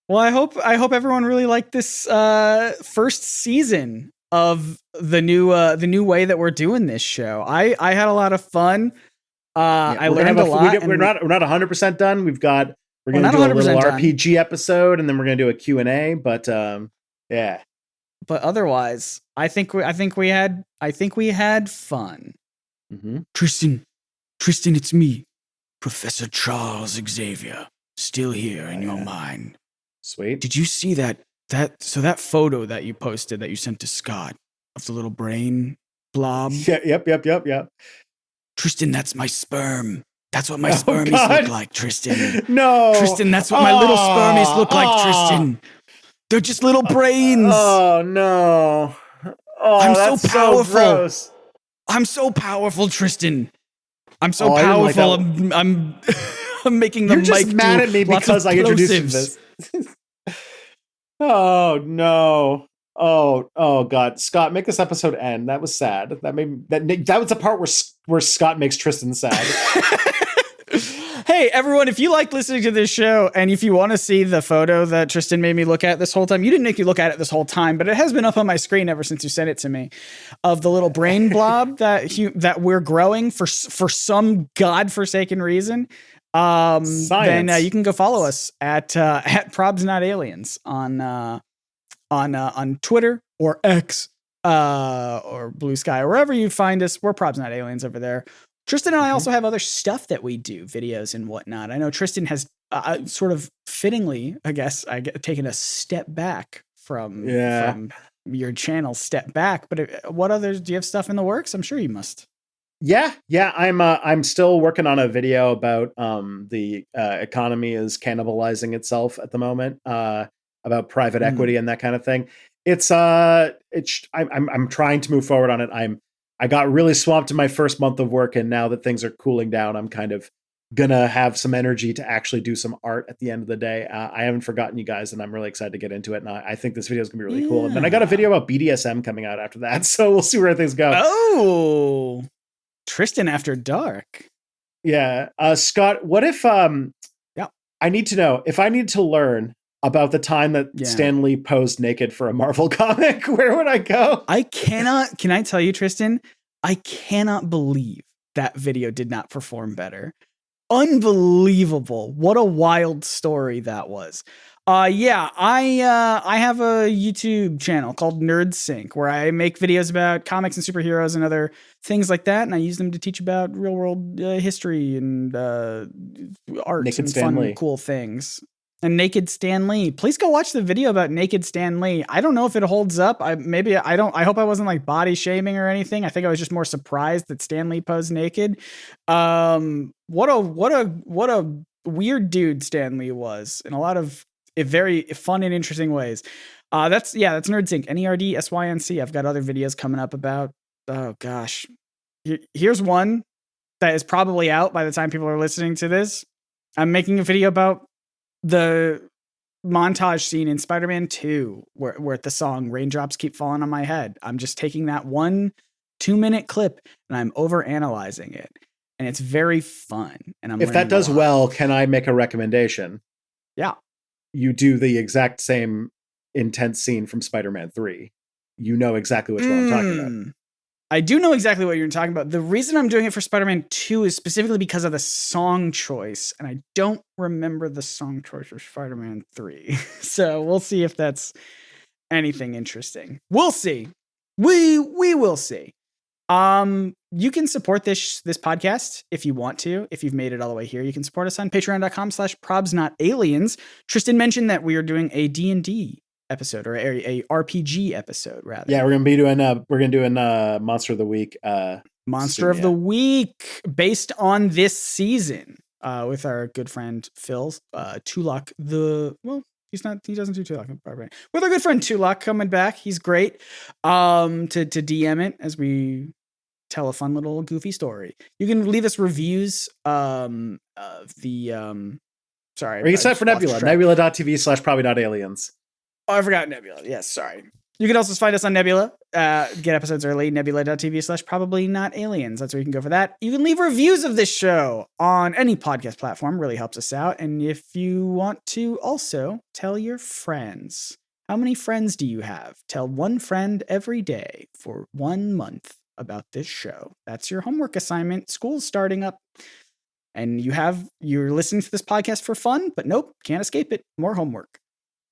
Well, I hope everyone really liked this first season of the new way that we're doing this show. I had a lot of fun. I learned a lot. We're not 100% done. We're going to do a little RPG episode, and then we're going to do a Q&A. But yeah. But otherwise, I think we had fun. Mm-hmm. Tristan, it's me, Professor Charles Xavier, still here in your mind. Sweet. Did you see that photo that you posted that you sent to Scott of the little brain blob? Yeah, yep. Tristan, that's my sperm. That's what my spermies look like, Tristan. No. Tristan, that's what my little spermies look like, Tristan. They're just little brains. Oh, no. Oh, I'm so powerful. So gross. I'm so powerful, Tristan. I'm so powerful. I'm I'm making the mic. You're just mad at me because I introduced you to this. Oh, no. Oh God, Scott, make this episode end. That was sad. That was the part where Scott makes Tristan sad. Hey, everyone, if you like listening to this show and if you want to see the photo that Tristan made me look at this whole time, you didn't make me look at it this whole time, but it has been up on my screen ever since you sent it to me, of the little brain blob that we're growing for some godforsaken reason. Then you can go follow us at Probs Not Aliens on Twitter or X or Blue Sky, or wherever you find us. We're Probs Not Aliens over there. Tristan and I also have other stuff that we do, videos and whatnot. I know Tristan has sort of fittingly, I guess, taken a step back from your channel, step back. But what others do you have stuff in the works? I'm sure you must. Yeah. I'm still working on a video about the economy is cannibalizing itself at the moment, about private equity and that kind of thing. I'm trying to move forward on it. I got really swamped in my first month of work, and now that things are cooling down, I'm kind of gonna have some energy to actually do some art at the end of the day. I haven't forgotten you guys, and I'm really excited to get into it. And I think this video is gonna be really cool. And then I got a video about BDSM coming out after that, so we'll see where things go. Oh, Tristan After Dark. Yeah, Scott. What if I need to know if I need to learn about the time that Stan Lee posed naked for a Marvel comic, where would I go? Can I tell you, Tristan? I cannot believe that video did not perform better. Unbelievable. What a wild story that was. Yeah, I have a YouTube channel called Nerd Sync where I make videos about comics and superheroes and other things like that, and I use them to teach about real world history and art Naked and Stan fun, Lee. cool things. And Naked Stan Lee. Please go watch the video about Naked Stan Lee. I don't know if it holds up. I hope I wasn't like body shaming or anything. I think I was just more surprised that Stan Lee posed naked. What a weird dude Stan Lee was in a lot of very fun and interesting ways. That's NerdSync, NERDSYNC. I've got other videos coming up about, oh gosh. Here's one that is probably out by the time people are listening to this. I'm making a video about the montage scene in Spider-Man 2 where the song Raindrops Keep Falling on My Head. I'm just taking that 1 2-minute clip and I'm over analyzing it. And it's very fun. And if that does well, can I make a recommendation? Yeah. You do the exact same intense scene from Spider-Man 3. You know exactly which one I'm talking about. I do know exactly what you're talking about. The reason I'm doing it for Spider-Man 2 is specifically because of the song choice, and I don't remember the song choice for Spider-Man 3. So we'll see if that's anything interesting. We'll see. We will see. You can support this podcast if you want to. If you've made it all the way here, you can support us on patreon.com/probsnotaliens. Tristan mentioned that we are doing a D&D episode or a RPG episode rather. Yeah, we're gonna be doing Monster of the Week. Monster of the Week based on this season with our good friend Phil Tulak. He doesn't do Tulak. With our good friend Tulak coming back. He's great to DM it as we tell a fun little goofy story. You can leave us reviews sorry. Or you can sign up for Nebula. Nebula.tv/probably-not-aliens. Oh, I forgot Nebula. Yes, sorry. You can also find us on Nebula. Get episodes early. Nebula.tv/probably-not-aliens. That's where you can go for that. You can leave reviews of this show on any podcast platform. Really helps us out. And if you want to also tell your friends. How many friends do you have? Tell one friend every day for 1 month about this show. That's your homework assignment. School's starting up. And you're listening to this podcast for fun, but nope, can't escape it. More homework.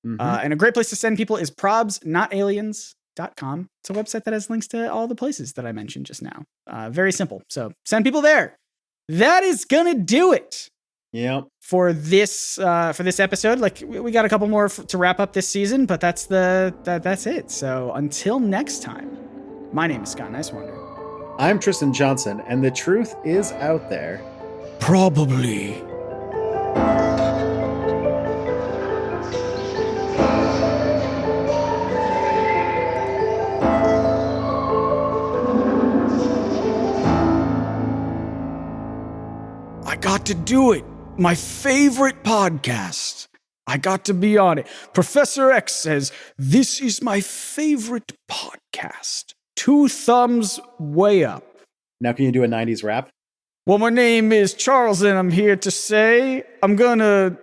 Mm-hmm. And a great place to send people is probsnotaliens.com. It's a website that has links to all the places that I mentioned just now. Very simple. So send people there. That is gonna do it. Yep. For this episode, like we got a couple more to wrap up this season, but that's it. So until next time, my name is Scott Nicewonder. I'm Tristan Johnson, and the truth is out there. Probably. I got to do it. My favorite podcast. I got to be on it. Professor X says, this is my favorite podcast. 2 thumbs way up. Now can you do a 90s rap? Well, my name is Charles, and I'm here to say I'm gonna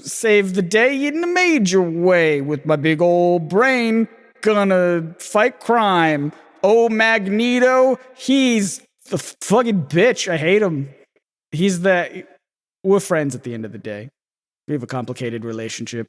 save the day in a major way with my big old brain. Gonna fight crime. Oh, Magneto, he's the fucking bitch. I hate him. We're friends at the end of the day. We have a complicated relationship.